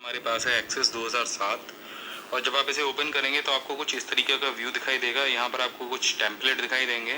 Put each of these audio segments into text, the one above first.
हमारे पास है एक्सेस 2007 और जब आप इसे ओपन करेंगे तो आपको कुछ इस तरीके का व्यू दिखाई देगा। यहाँ पर आपको कुछ टेम्पलेट दिखाई देंगे,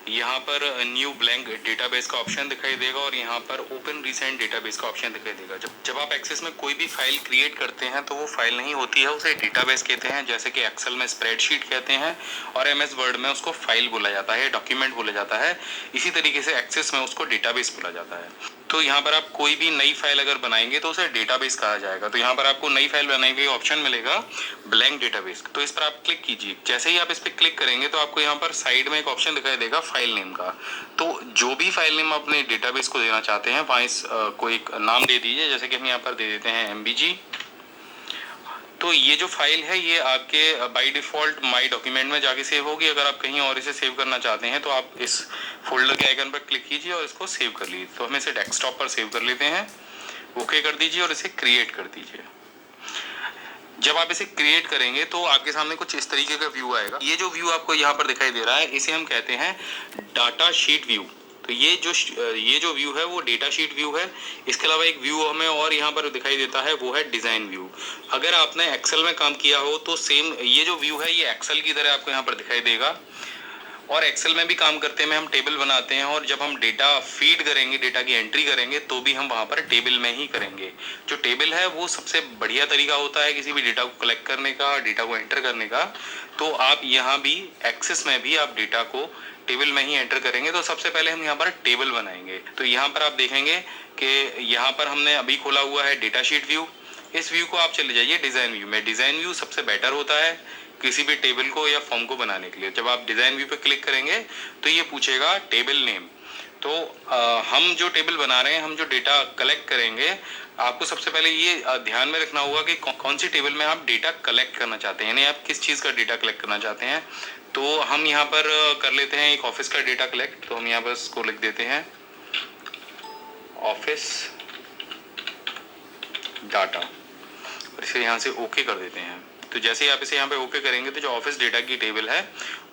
यहाँ पर न्यू ब्लैंक डेटाबेस का ऑप्शन दिखाई देगा और यहाँ पर ओपन रिसेंट डेटाबेस का ऑप्शन दिखाई देगा। जब आप एक्सेस में कोई भी फाइल क्रिएट करते हैं तो वो फाइल नहीं होती है, उसे डेटाबेस कहते हैं। जैसे कि एक्सेल में स्प्रेडशीट कहते हैं और एमएस वर्ड में उसको फाइल बोला जाता है, डॉक्यूमेंट बोला जाता है। इसी तरीके से एक्सेस में उसको डेटाबेस बोला जाता है। तो यहाँ पर आप कोई भी नई फाइल अगर बनाएंगे तो उसे डेटाबेस कहा जाएगा। तो यहाँ पर आपको नई फाइल बनाने के ऑप्शन मिलेगा ब्लैंक डेटाबेस, तो इस पर आप क्लिक कीजिए। जैसे ही आप इस पर क्लिक करेंगे तो आपको यहाँ पर साइड में एक ऑप्शन दिखाई देगा फाइल नेम का। तो जो भी फाइल नेम अपने डेटाबेस को देना चाहते हैं वहाँ को एक नाम दे दीजिए। जैसे कि हम यहाँ पर दे देते हैं MBG। तो ये जो फाइल है ये आपके बाय डिफॉल्ट माई डॉक्यूमेंट में जाके सेव होगी। अगर आप कहीं और इसे सेव करना चाहते हैं तो आप इस फोल्डर के आइकन पर क्लिक कीजिए और इसको सेव कर लीजिए। तो हम इसे डेस्कटॉप पर सेव कर लेते हैं, ओके कर दीजिए और इसे क्रिएट कर दीजिए। जब आप इसे क्रिएट करेंगे तो आपके सामने कुछ इस तरीके का व्यू आएगा। ये जो व्यू आपको यहाँ पर दिखाई दे रहा है इसे हम कहते हैं डाटा शीट व्यू। तो ये जो व्यू है वो डेटा शीट व्यू है। इसके अलावा एक व्यू हमें और यहाँ पर दिखाई देता है, वो है डिजाइन व्यू। अगर आपने एक्सेल में काम किया हो तो सेम ये जो व्यू है ये एक्सेल की तरह आपको यहाँ पर दिखाई देगा। और एक्सेल में भी काम करते में हम टेबल बनाते हैं और जब हम डेटा फीड करेंगे, डेटा की एंट्री करेंगे तो भी हम वहाँ पर टेबल में ही करेंगे। जो टेबल है वो सबसे बढ़िया तरीका होता है किसी भी डेटा को कलेक्ट करने का, डेटा को एंटर करने का। तो आप यहाँ भी एक्सेस में भी आप डेटा को टेबल में ही एंटर करेंगे। तो सबसे पहले हम यहाँ पर टेबल बनाएंगे। तो यहाँ पर आप देखेंगे कि यहाँ पर हमने अभी खोला हुआ है डेटा शीट व्यू। इस व्यू को आप चले जाइए डिजाइन व्यू में। डिजाइन व्यू सबसे बेटर होता है किसी भी टेबल को या फॉर्म को बनाने के लिए। जब आप डिजाइन व्यू पे क्लिक करेंगे तो ये पूछेगा टेबल नेम। तो हम जो टेबल बना रहे हैं, हम जो डेटा कलेक्ट करेंगे, आपको सबसे पहले ये ध्यान में रखना होगा कि कौन सी टेबल में आप डेटा कलेक्ट करना चाहते हैं, यानी आप किस चीज़ का डेटा कलेक्ट करना चाहते हैं। तो हम यहाँ पर कर लेते हैं एक ऑफिस का डेटा कलेक्ट। तो हम यहाँ पर इसको लिख देते हैं ऑफिस डाटा और इसे यहाँ से ओके कर देते हैं। तो जैसे ही आप इसे यहाँ पे ओके करेंगे तो जो ऑफिस डेटा की टेबल है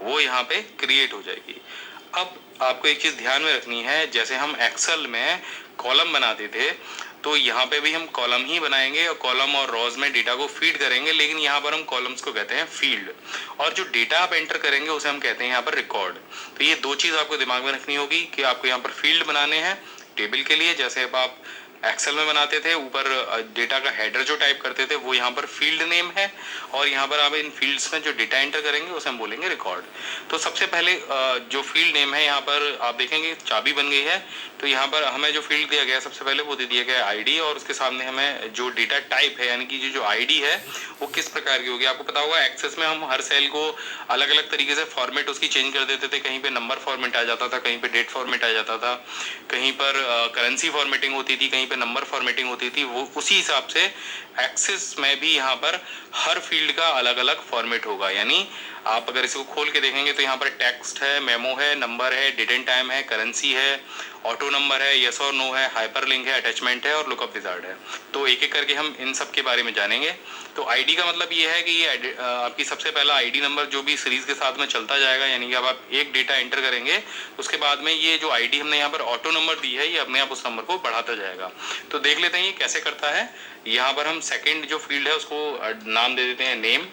वो यहाँ पे क्रिएट हो जाएगी। अब आपको एक चीज़ ध्यान में रखनी है, जैसे हम एक्सेल में कॉलम बनाते थे तो यहाँ पे भी हम कॉलम ही बनाएंगे और कॉलम और रोज में डेटा को फीड करेंगे, लेकिन यहाँ पर हम कॉलम्स को कहते हैं फील्ड और जो डेटा आप एंटर करेंगे उसे हम कहते हैं यहाँ पर रिकॉर्ड। तो ये दो चीज़ आपको दिमाग में रखनी होगी कि आपको यहाँ पर फील्ड बनाने हैं टेबल के लिए, जैसे अब आप एक्सेल में बनाते थे ऊपर डेटा का हेडर जो टाइप करते थे वो यहाँ पर फील्ड नेम है और यहाँ पर आप इन फील्ड्स में जो डेटा एंटर करेंगे उसे हम बोलेंगे रिकॉर्ड। तो सबसे पहले जो फील्ड नेम है यहाँ पर आप देखेंगे चाबी बन गई है। तो यहाँ पर हमें जो फील्ड दिया गया सबसे पहले वो दे दिया गया आईडी और उसके सामने हमें जो डेटा टाइप है यानी कि जो आईडी है वो किस प्रकार की होगी। आपको पता होगा एक्सेस में हम हर सेल को अलग अलग तरीके से फॉर्मेट उसकी चेंज कर देते थे। कहीं पे नंबर फॉर्मेट आ जाता था, कहीं पे डेट फॉर्मेट आ जाता था, कहीं पर करेंसी फॉर्मेटिंग होती थी, कहीं पे नंबर फॉर्मेटिंग होती थी। वो उसी हिसाब से एक्सेस में भी यहाँ पर हर फील्ड का अलग अलग फॉर्मेट होगा। यानी आप अगर इसको खोल के देखेंगे तो यहाँ पर टेक्स्ट है, मेमो है, नंबर है, डेट एंड टाइम है, करेंसी है, ऑटो नंबर है, यस और नो है, हाइपर लिंक है, अटैचमेंट है और लुकअप विजार्ड है। तो एक एक करके हम इन सब के बारे में जानेंगे। तो आईडी का मतलब ये है कि ये आपकी सबसे पहला आईडी नंबर जो भी सीरीज के साथ में चलता जाएगा, यानी कि अब आप एक डेटा एंटर करेंगे उसके बाद में ये जो आईडी हमने यहाँ पर ऑटो नंबर दी है ये अपने आप उस नंबर को बढ़ाता जाएगा। तो देख लेते हैं ये कैसे करता है। यहाँ पर हम सेकेंड जो फील्ड है उसको नाम दे देते हैं नेम।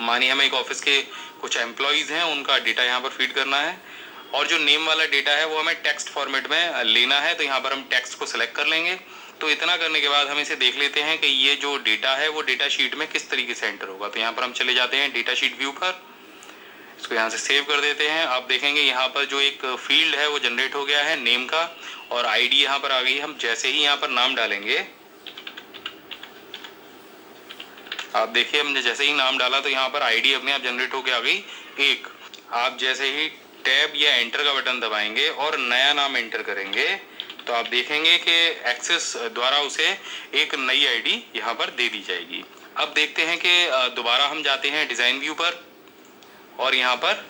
मानिए हमें एक ऑफिस के कुछ एम्प्लॉयज़ हैं, उनका डेटा यहाँ पर फीड करना है और जो नेम वाला डेटा है वो हमें टेक्स्ट फॉर्मेट में लेना है। तो यहाँ पर हम टेक्स्ट को सिलेक्ट कर लेंगे। तो इतना करने के बाद हम इसे देख लेते हैं कि ये जो डेटा है वो डेटा शीट में किस तरीके से एंटर होगा। तो यहाँ पर हम चले जाते हैं डेटा शीट व्यू पर, इसको यहाँ से सेव कर देते हैं। आप देखेंगे यहाँ पर जो एक फील्ड है वो जनरेट हो गया है नेम का और आईडी यहाँ पर आ गई। हम जैसे ही यहाँ पर नाम डालेंगे, आप देखिए हमने जैसे ही नाम डाला तो यहाँ पर आईडी अपने आप जनरेट होकर आ गई एक। आप जैसे ही टैब या एंटर का बटन दबाएंगे और नया नाम एंटर करेंगे तो आप देखेंगे कि एक्सेस द्वारा उसे एक नई आईडी यहाँ पर दे दी जाएगी। अब देखते हैं कि दोबारा हम जाते हैं डिज़ाइन व्यू पर और यहाँ पर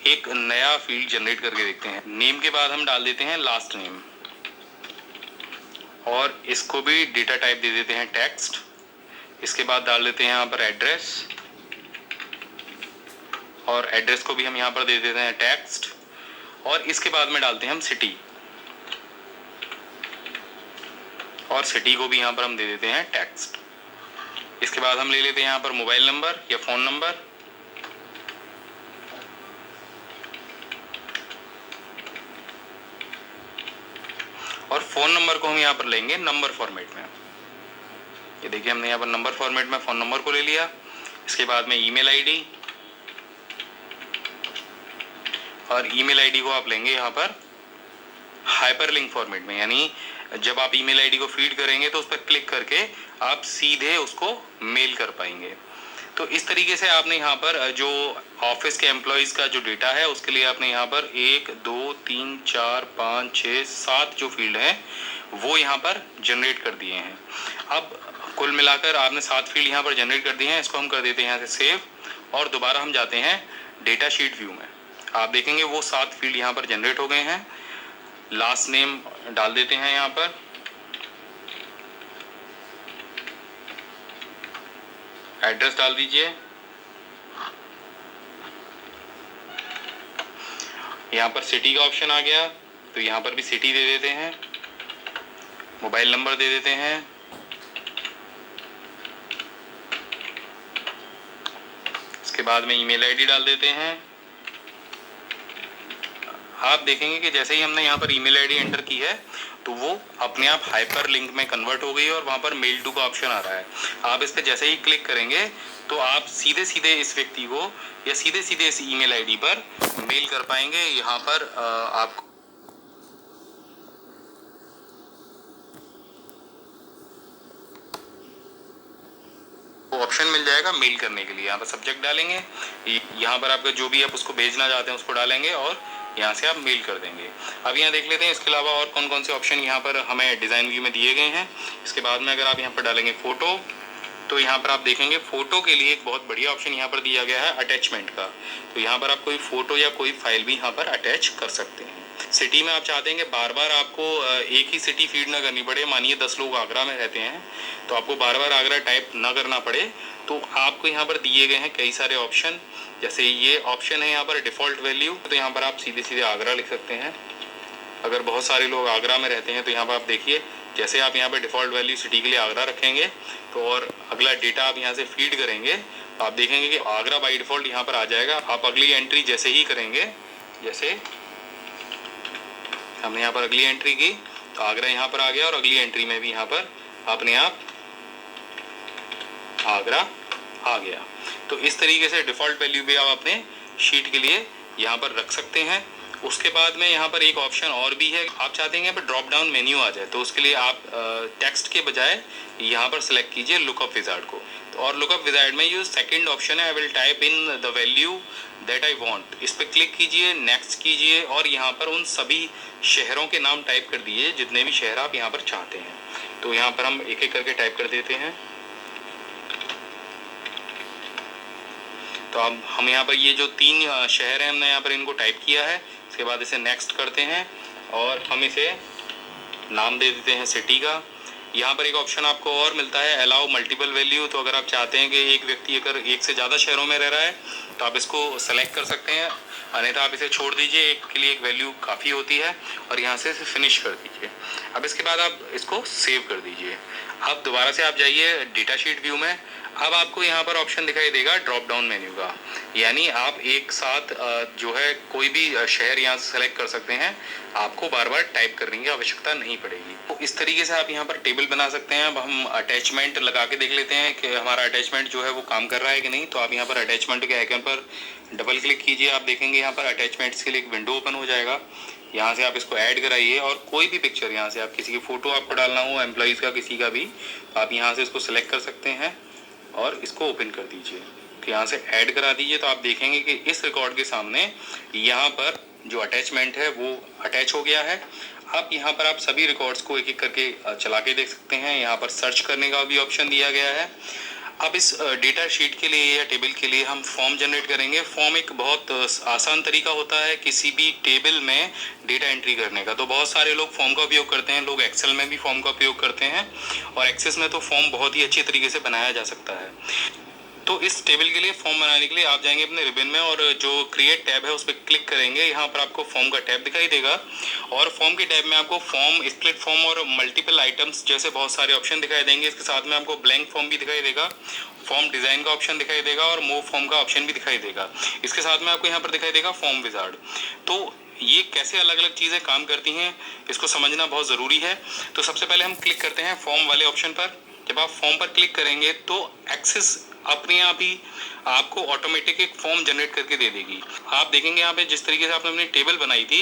एक नया फील्ड जनरेट करके देखते हैं। नेम के बाद हम डाल देते हैं लास्ट नेम और इसको भी डेटा टाइप दे देते हैं टेक्स्ट। इसके बाद डाल देते हैं यहाँ पर एड्रेस और एड्रेस को भी हम यहाँ पर दे देते हैं टेक्स्ट और इसके बाद में डालते हैं हम सिटी और सिटी को भी यहाँ पर हम दे देते हैं टेक्स्ट। इसके बाद हम ले लेते हैं यहाँ पर मोबाइल नंबर या फ़ोन नंबर। और फ़ोन नंबर को हम यहाँ पर लेंगे नंबर फॉर्मेट में। ये देखिए हमने यहाँ पर नंबर फॉर्मेट में फ़ोन नंबर को ले लिया। इसके बाद में ईमेल आईडी, और ईमेल आईडी को आप लेंगे यहाँ पर हाइपरलिंक फॉर्मेट में, यानी जब आप ईमेल आईडी को फीड करेंगे तो उस पर क्लिक करके आप सीधे उसको मेल कर पाएंगे। तो इस तरीके से आपने यहाँ पर जो ऑफिस के एम्प्लॉयज़ का जो डेटा है उसके लिए आपने यहाँ पर 1 2 3 4 5 6 7 जो फील्ड हैं वो यहाँ पर जनरेट कर दिए हैं। अब कुल मिलाकर आपने 7 फील्ड यहाँ पर जनरेट कर दिए हैं। इसको हम कर देते हैं यहाँ से सेव, और दोबारा हम जाते हैं डेटा शीट व्यू में। आप देखेंगे वो 7 फील्ड यहाँ पर जनरेट हो गए हैं। लास्ट नेम डाल देते हैं यहाँ पर, एड्रेस डाल दीजिए, यहाँ पर सिटी का ऑप्शन आ गया तो यहाँ पर भी सिटी दे देते हैं, मोबाइल नंबर दे देते हैं, इसके बाद में ईमेल आईडी डाल देते हैं। आप देखेंगे कि जैसे ही हमने यहाँ पर ईमेल आईडी एंटर की है तो वो अपने आप हाइपर लिंक में कन्वर्ट हो गई है और वहाँ पर मेल टू का ऑप्शन आ रहा है। आप इस पर जैसे ही क्लिक करेंगे तो आप सीधे सीधे इस व्यक्ति को या सीधे सीधे इस ईमेल आईडी पर मेल कर पाएंगे। यहाँ पर आपको ऑप्शन मिल जाएगा मेल करने के लिए। यहाँ पर सब्जेक्ट डालेंगे, यहाँ पर आपका जो भी आप उसको भेजना चाहते हैं उसको डालेंगे और यहाँ से आप मेल कर देंगे। अब यहाँ देख लेते हैं इसके अलावा और कौन कौन से ऑप्शन यहाँ पर हमें डिज़ाइन व्यू में दिए गए हैं। इसके बाद में अगर आप यहाँ पर डालेंगे फ़ोटो, तो यहाँ पर आप देखेंगे फ़ोटो के लिए एक बहुत बढ़िया ऑप्शन यहाँ पर दिया गया है अटैचमेंट का। तो यहाँ पर आप कोई फ़ोटो या कोई फाइल भी यहाँ पर अटैच कर सकते हैं। सिटी में आप चाहते हैं कि बार बार आपको एक ही सिटी फीड ना करनी पड़े। मानिए 10 लोग आगरा में रहते हैं तो आपको बार बार आगरा टाइप ना करना पड़े, तो आपको यहाँ पर दिए गए हैं कई सारे ऑप्शन। जैसे ये ऑप्शन है यहाँ पर डिफ़ॉल्ट वैल्यू, तो यहाँ पर आप सीधे सीधे आगरा लिख सकते हैं। अगर बहुत सारे लोग आगरा में रहते हैं तो यहाँ पर आप देखिए जैसे आप यहाँ पर डिफ़ॉल्ट वैल्यू सिटी के लिए आगरा रखेंगे तो और अगला डेटा आप यहाँ से फीड करेंगे तो आप देखेंगे कि आगरा बाई डिफ़ॉल्ट यहाँ पर आ जाएगा। आप अगली एंट्री जैसे ही करेंगे, जैसे हमने यहाँ पर अगली एंट्री की तो आगरा यहाँ पर आ गया और अगली एंट्री में भी यहाँ पर अपने आप आगरा आ गया। तो इस तरीके से डिफ़ॉल्ट वैल्यू भी आप अपने शीट के लिए यहाँ पर रख सकते हैं। उसके बाद में यहाँ पर एक ऑप्शन और भी है, आप चाहते हैं यहाँ पर ड्रॉप डाउन मेन्यू आ जाए तो उसके लिए आप टेक्स्ट के बजाय यहाँ पर सेलेक्ट कीजिए लुकअप विजार्ड को। तो और लुकअप विजार्ड में ये सेकंड ऑप्शन है, I will type in the value that I want. इस पर क्लिक कीजिए, नेक्स्ट कीजिए और यहाँ पर उन सभी शहरों के नाम टाइप कर दीजिए जितने भी शहर आप यहाँ पर चाहते हैं। तो यहाँ पर हम एक एक करके टाइप कर देते हैं। तो अब हम यहाँ पर ये जो 3 शहर हैं हमने यहाँ पर इनको टाइप किया है। इसके बाद इसे नेक्स्ट करते हैं और हम इसे नाम दे देते हैं सिटी का। यहाँ पर एक ऑप्शन आपको और मिलता है अलाउ मल्टीपल वैल्यू। तो अगर आप चाहते हैं कि एक व्यक्ति अगर एक से ज़्यादा शहरों में रह रहा है तो आप इसको सेलेक्ट कर सकते हैं, अन्यथा आप इसे छोड़ दीजिए, एक के लिए एक वैल्यू काफ़ी होती है और यहाँ से फिनिश कर दीजिए। अब इसके बाद आप इसको सेव कर दीजिए। अब दोबारा से आप जाइए डेटा शीट व्यू में। अब आपको यहाँ पर ऑप्शन दिखाई देगा ड्रॉप डाउन मेन्यू का, यानी आप एक साथ जो है कोई भी शहर यहाँ से सेलेक्ट कर सकते हैं, आपको बार बार टाइप करने की आवश्यकता नहीं पड़ेगी। तो इस तरीके से आप यहाँ पर टेबल बना सकते हैं। अब हम अटैचमेंट लगा के देख लेते हैं कि हमारा अटैचमेंट जो है वो काम कर रहा है कि नहीं। तो आप यहाँ पर अटैचमेंट के आइकन पर डबल क्लिक कीजिए, आप देखेंगे यहाँ पर अटैचमेंट्स के लिए एक विंडो ओपन हो जाएगा। यहाँ से आप इसको ऐड कराइए और कोई भी पिक्चर यहाँ से आप किसी की फ़ोटो आपको डालना हो, एम्प्लॉयज़ का किसी का भी, आप यहाँ से इसको सिलेक्ट कर सकते हैं और इसको ओपन कर दीजिए। तो यहाँ से ऐड करा दीजिए तो आप देखेंगे कि इस रिकॉर्ड के सामने यहाँ पर जो अटैचमेंट है वो अटैच हो गया है। अब यहाँ पर आप सभी रिकॉर्ड्स को एक एक करके चला के देख सकते हैं। यहाँ पर सर्च करने का भी ऑप्शन दिया गया है। अब इस डेटा शीट के लिए या टेबल के लिए हम फॉर्म जनरेट करेंगे। फॉर्म एक बहुत आसान तरीका होता है किसी भी टेबल में डेटा एंट्री करने का। तो बहुत सारे लोग फॉर्म का उपयोग करते हैं, लोग एक्सेल में भी फॉर्म का उपयोग करते हैं और एक्सेस में तो फॉर्म बहुत ही अच्छी तरीके से बनाया जा सकता है। तो इस टेबल के लिए फॉर्म बनाने के लिए आप जाएंगे अपने रिबन में और जो क्रिएट टैब है उस पर क्लिक करेंगे। यहाँ पर आपको फॉर्म का टैब दिखाई देगा और फॉर्म के टैब में आपको फॉर्म, स्प्लिट फॉर्म और मल्टीपल आइटम्स जैसे बहुत सारे ऑप्शन दिखाई देंगे। इसके साथ में आपको ब्लैंक फॉर्म भी दिखाई देगा, फॉर्म डिजाइन का ऑप्शन दिखाई देगा और मूव फॉर्म का ऑप्शन भी दिखाई देगा। इसके साथ में आपको यहाँ पर दिखाई देगा फॉर्म विजार्ड। तो ये कैसे अलग अलग चीज़ें काम करती हैं इसको समझना बहुत ज़रूरी है। तो सबसे पहले हम क्लिक करते हैं फॉर्म वाले ऑप्शन पर। जब आप फॉर्म पर क्लिक करेंगे तो एक्सेस अपने आप ही आपको ऑटोमेटिक एक फॉर्म जनरेट करके दे देगी। आप देखेंगे यहाँ पे जिस तरीके से आपने अपनी टेबल बनाई थी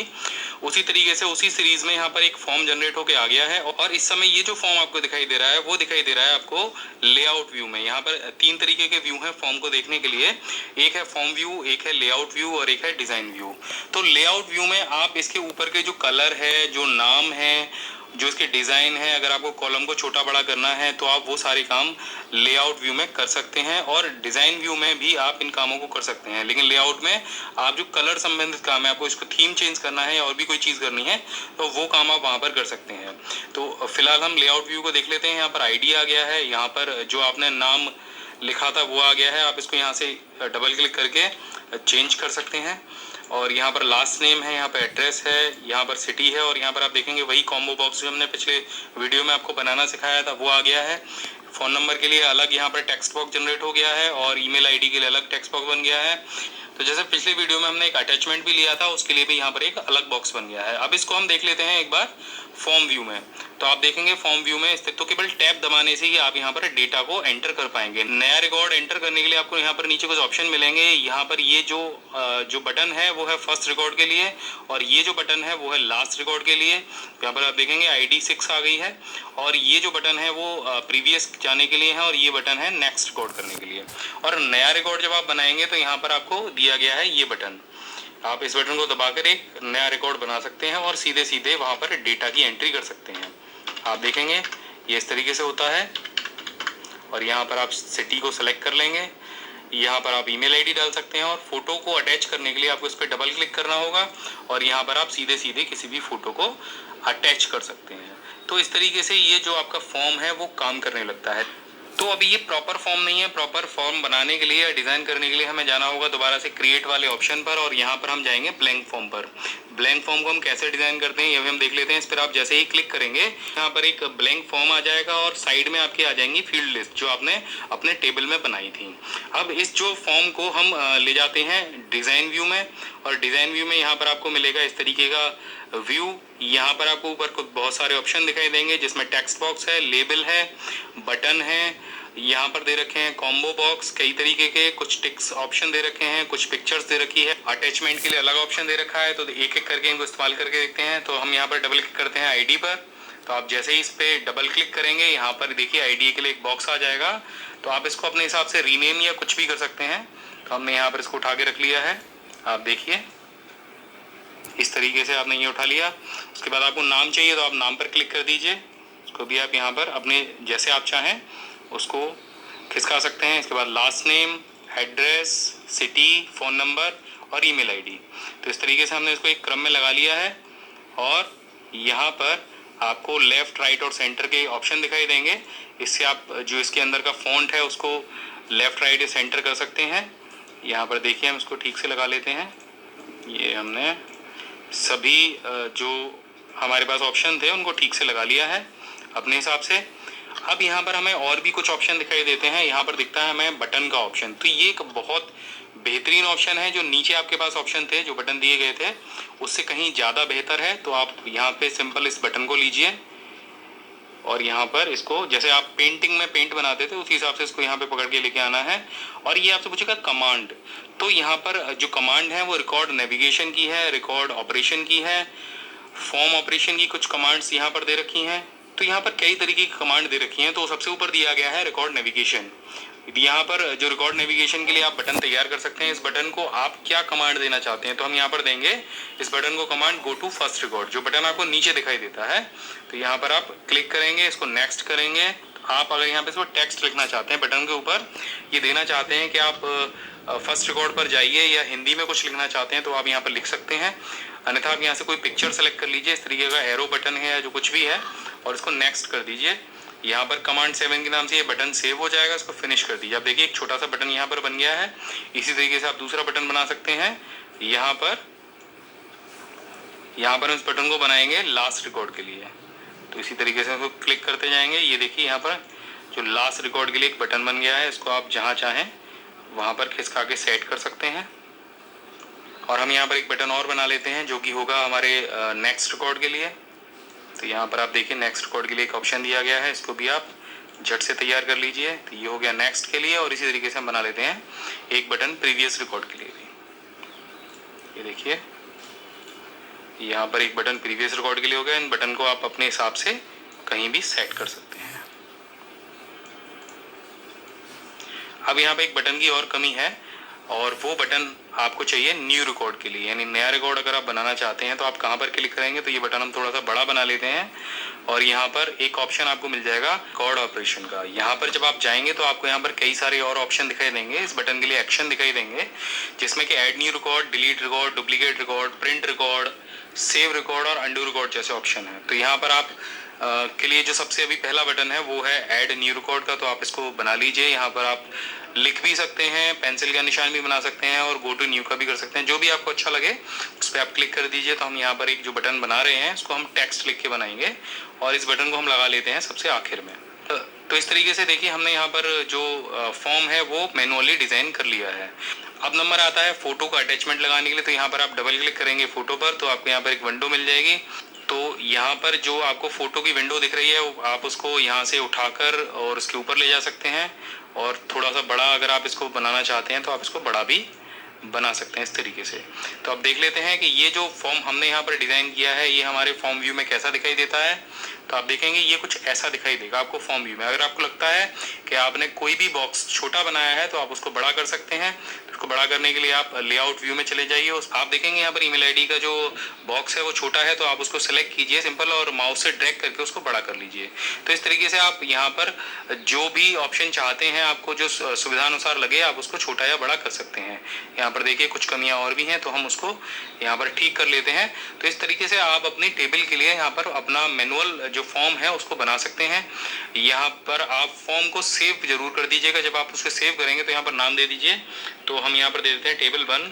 उसी तरीके से उसी सीरीज में यहाँ पर एक फॉर्म जनरेट होके आ गया है। और इस समय ये जो फॉर्म आपको दिखाई दे रहा है वो दिखाई दे रहा है आपको लेआउट व्यू में। यहाँ पर 3 तरीके के व्यू हैं फॉर्म को देखने के लिए, एक है फॉर्म व्यू, एक है लेआउट व्यू और एक है डिजाइन व्यू। तो लेआउट व्यू में आप इसके ऊपर के जो कलर है, जो नाम है, जो इसके डिज़ाइन है, अगर आपको कॉलम को छोटा बड़ा करना है तो आप वो सारे काम लेआउट व्यू में कर सकते हैं और डिज़ाइन व्यू में भी आप इन कामों को कर सकते हैं। लेकिन लेआउट में आप जो कलर संबंधित काम है, आपको इसको थीम चेंज करना है और भी कोई चीज़ करनी है तो वो काम आप वहाँ पर कर सकते हैं। तो फिलहाल हम लेआउट व्यू को देख लेते हैं। यहाँ पर आईडी आ गया है, यहाँ पर जो आपने नाम लिखा था वो आ गया है। आप इसको यहाँ से डबल क्लिक करके चेंज कर सकते हैं और यहाँ पर लास्ट नेम है, यहाँ पर एड्रेस है, यहाँ पर सिटी है और यहाँ पर आप देखेंगे वही कॉम्बो बॉक्स जो हमने पिछले वीडियो में आपको बनाना सिखाया था वो आ गया है। फ़ोन नंबर के लिए अलग यहाँ पर टेक्स्ट बॉक्स जनरेट हो गया है और ईमेल आईडी के लिए अलग टेक्स्ट बॉक्स बन गया है। तो जैसे पिछले वीडियो में हमने एक अटैचमेंट भी लिया था उसके लिए भी यहाँ पर एक अलग बॉक्स बन गया है। अब इसको हम देख लेते हैं एक बार फॉर्म व्यू में। तो आप देखेंगे फॉर्म व्यू में स्थित तो केवल टैब दबाने से ही आप यहाँ पर डेटा को एंटर कर पाएंगे। नया रिकॉर्ड एंटर करने के लिए आपको यहाँ पर नीचे कुछ ऑप्शन मिलेंगे। यहाँ पर ये जो बटन है वो है फर्स्ट रिकॉर्ड के लिए और ये जो बटन है वो है लास्ट रिकॉर्ड के लिए। यहाँ पर आप देखेंगे ID 6 आ गई है और ये जो बटन है वो प्रीवियस जाने के लिए है और ये बटन है नेक्स्ट रिकॉर्ड करने के लिए। और नया रिकॉर्ड जब आप बनाएंगे तो यहाँ पर आपको दिया गया है ये बटन। आप इस बटन को दबाकर एक नया रिकॉर्ड बना सकते हैं और सीधे सीधे वहाँ पर डेटा की एंट्री कर सकते हैं। आप देखेंगे ये इस तरीके से होता है और यहाँ पर आप सिटी को सेलेक्ट कर लेंगे। यहाँ पर आप ईमेल आईडी डाल सकते हैं और फोटो को अटैच करने के लिए आपको इस पर डबल क्लिक करना होगा और यहाँ पर आप सीधे सीधे किसी भी फोटो को अटैच कर सकते हैं। तो इस तरीके से ये जो आपका फॉर्म है वो काम करने लगता है। तो अभी ये प्रॉपर फॉर्म नहीं है। प्रॉपर फॉर्म बनाने के लिए या डिज़ाइन करने के लिए हमें जाना होगा दोबारा से क्रिएट वाले ऑप्शन पर और यहाँ पर हम जाएंगे ब्लैंक फॉर्म पर। ब्लैंक फॉर्म को हम कैसे डिज़ाइन करते हैं ये भी हम देख लेते हैं। इस पर आप जैसे ही क्लिक करेंगे यहाँ पर एक ब्लैंक फॉर्म आ जाएगा और साइड में आपके आ जाएंगी फील्ड लिस्ट जो आपने अपने टेबल में बनाई थी। अब इस जो फॉर्म को हम ले जाते हैं डिज़ाइन व्यू में और डिज़ाइन व्यू में यहाँ पर आपको मिलेगा इस तरीके का व्यू। यहाँ पर आपको ऊपर कुछ बहुत सारे ऑप्शन दिखाई देंगे जिसमें टेक्स्ट बॉक्स है, लेबल है, बटन है, यहाँ पर दे रखे हैं कॉम्बो बॉक्स कई तरीके के, कुछ टिक्स ऑप्शन दे रखे हैं, कुछ पिक्चर्स दे रखी है, अटैचमेंट के लिए अलग ऑप्शन दे रखा है। तो एक एक करके इनको इस्तेमाल करके देखते हैं। तो हम यहाँ पर डबल क्लिक करते हैं आईडी पर। तो आप जैसे ही इस पर डबल क्लिक करेंगे यहाँ पर देखिए आईडी के लिए एक बॉक्स आ जाएगा। तो आप इसको अपने हिसाब से रीनेम या कुछ भी कर सकते हैं। तो हमने यहाँ पर इसको उठा के रख लिया है। आप देखिए इस तरीके से आपने ये उठा लिया। उसके बाद आपको नाम चाहिए तो आप नाम पर क्लिक कर दीजिए। उसको भी आप यहाँ पर अपने जैसे आप चाहें उसको खिसका सकते हैं। इसके बाद last name, address, city, phone number और ईमेल आईडी। तो इस तरीके से हमने इसको एक क्रम में लगा लिया है और यहाँ पर आपको लेफ़्ट, राइट और सेंटर के ऑप्शन दिखाई देंगे। इससे आप जो इसके अंदर का फ़ॉन्ट है उसको लेफ़्ट, राइट या सेंटर कर सकते हैं। यहाँ पर देखिए हम इसको ठीक से लगा लेते हैं। ये हमने सभी जो हमारे पास ऑप्शन थे उनको ठीक से लगा लिया है अपने हिसाब से। अब यहाँ पर हमें और भी कुछ ऑप्शन दिखाई देते हैं। यहाँ पर दिखता है हमें बटन का ऑप्शन। तो ये एक बहुत बेहतरीन ऑप्शन है। जो नीचे आपके पास ऑप्शन थे, जो बटन दिए गए थे, उससे कहीं ज़्यादा बेहतर है। तो आप यहाँ पे सिंपल इस बटन को लीजिए और यहाँ पर इसको जैसे आप पेंटिंग में पेंट बनाते थे उसी हिसाब से इसको यहाँ पे पकड़ के लेके आना है। और ये आपसे पूछेगा कमांड। तो यहाँ पर जो कमांड है वो रिकॉर्ड नेविगेशन की है, रिकॉर्ड ऑपरेशन की है, फॉर्म ऑपरेशन की कुछ कमांड्स यहाँ पर दे रखी हैं। तो यहाँ पर कई तरीके की कमांड दे रखी हैं। तो सबसे ऊपर दिया गया है रिकॉर्ड नेविगेशन। यहाँ पर जो रिकॉर्ड नेविगेशन के लिए आप बटन तैयार कर सकते हैं। इस बटन को आप क्या कमांड देना चाहते हैं तो हम यहाँ पर देंगे इस बटन को command go to first record, जो बटन आपको नीचे दिखाई देता है। तो यहाँ पर आप क्लिक करेंगे, इसको नेक्स्ट करेंगे। आप अगर यहाँ पे इसको टेक्स्ट लिखना चाहते हैं बटन के ऊपर, ये देना चाहते हैं कि आप फर्स्ट रिकॉर्ड पर जाइए या हिंदी में कुछ लिखना चाहते हैं तो आप यहाँ पर लिख सकते हैं। अन्यथा आप यहाँ से कोई पिक्चर सेलेक्ट कर लीजिए, इस तरीके का एरो बटन है या जो कुछ भी है, और इसको नेक्स्ट कर दीजिए। यहाँ पर कमांड 7 के नाम से ये बटन सेव हो जाएगा, इसको फिनिश कर दीजिए। आप देखिए एक छोटा सा बटन यहाँ पर बन गया है। इसी तरीके से आप दूसरा बटन बना सकते हैं। यहाँ पर उस बटन को बनाएंगे लास्ट रिकॉर्ड के लिए। तो इसी तरीके से उसको क्लिक करते जाएंगे। ये देखिए यहाँ पर जो लास्ट रिकॉर्ड के लिए एक बटन बन गया है, इसको आप जहाँ चाहें वहाँ पर खिसका के सेट कर सकते हैं। और हम यहाँ पर एक बटन और बना लेते हैं जो कि होगा हमारे नेक्स्ट रिकॉर्ड के लिए। तो यहाँ पर आप देखिए नेक्स्ट रिकॉर्ड के लिए एक ऑप्शन दिया गया है, इसको भी आप झट से तैयार कर लीजिए। तो ये हो गया नेक्स्ट के लिए। और इसी तरीके से हम बना लेते हैं एक बटन प्रीवियस रिकॉर्ड के लिए भी। ये देखिए यहाँ पर एक बटन प्रीवियस रिकॉर्ड के लिए हो गया। इन बटन को आप अपने हिसाब से कहीं भी सेट कर सकते हैं। अब यहाँ पे एक बटन की और कमी है, और वो बटन आपको चाहिए न्यू रिकॉर्ड के लिए, यानी नया रिकॉर्ड अगर आप बनाना चाहते हैं तो आप कहाँ पर क्लिक करेंगे। तो ये बटन हम थोड़ा सा बड़ा बना लेते हैं और यहाँ पर एक ऑप्शन आपको मिल जाएगा रिकॉर्ड ऑपरेशन का। यहाँ पर जब आप जाएंगे तो आपको यहाँ पर कई सारे और ऑप्शन दिखाई देंगे। इस बटन के लिए एक्शन दिखाई देंगे, जिसमें कि add new record, delete record, duplicate record, print record, save record और अंडू रिकॉर्ड जैसे ऑप्शन है। तो यहाँ पर आप के लिए जो सबसे अभी पहला बटन है वो है ऐड न्यू रिकॉर्ड का। तो आप इसको बना लीजिए। यहाँ पर आप लिख भी सकते हैं, पेंसिल का निशान भी बना सकते हैं और गो टू न्यू का भी कर सकते हैं, जो भी आपको अच्छा लगे उस पर आप क्लिक कर दीजिए। तो हम यहाँ पर एक जो बटन बना रहे हैं इसको हम टेक्स्ट लिख के बनाएंगे और इस बटन को हम लगा लेते हैं सबसे आखिर में। तो इस तरीके से देखिए हमने यहाँ पर जो फॉर्म है वो मैनुअली डिजाइन कर लिया है। अब नंबर आता है फोटो का अटैचमेंट लगाने के लिए। तो यहाँ पर आप डबल क्लिक करेंगे फोटो पर, तो आपको यहाँ पर एक विंडो मिल जाएगी। तो यहाँ पर जो आपको फोटो की विंडो दिख रही है आप उसको यहाँ से उठाकर और उसके ऊपर ले जा सकते हैं, और थोड़ा सा बड़ा अगर आप इसको बनाना चाहते हैं तो आप इसको बड़ा भी बना सकते हैं इस तरीके से। तो अब देख लेते हैं कि ये जो फॉर्म हमने यहाँ पर डिज़ाइन किया है ये हमारे फॉर्म व्यू में कैसा दिखाई देता है। तो आप देखेंगे ये कुछ ऐसा दिखाई देगा आपको फॉर्म व्यू में। अगर आपको लगता है कि आपने कोई भी बॉक्स छोटा बनाया है तो आप उसको बड़ा कर सकते हैं। उसको बड़ा करने के लिए आप लेआउट व्यू में चले जाइए। आप देखेंगे यहाँ पर ईमेल आईडी का जो बॉक्स है वो छोटा है, तो आप उसको सेलेक्ट कीजिए सिंपल और माउस से ड्रैग करके उसको बड़ा कर लीजिए। तो इस तरीके से आप यहाँ पर जो भी ऑप्शन चाहते हैं, आपको जो सुविधानुसार लगे आप उसको छोटा या बड़ा कर सकते हैं। यहाँ पर देखिए कुछ कमियां और भी हैं, तो हम उसको यहाँ पर ठीक कर लेते हैं। तो इस तरीके से आप अपनी टेबल के लिए यहाँ पर अपना मैनुअल जो फॉर्म है उसको बना सकते हैं। यहाँ पर आप फॉर्म को सेव जरूर कर दीजिएगा। जब आप उसको सेव करेंगे तो यहाँ पर नाम दे दीजिए। तो हम यहाँ पर दे देते हैं टेबल 1,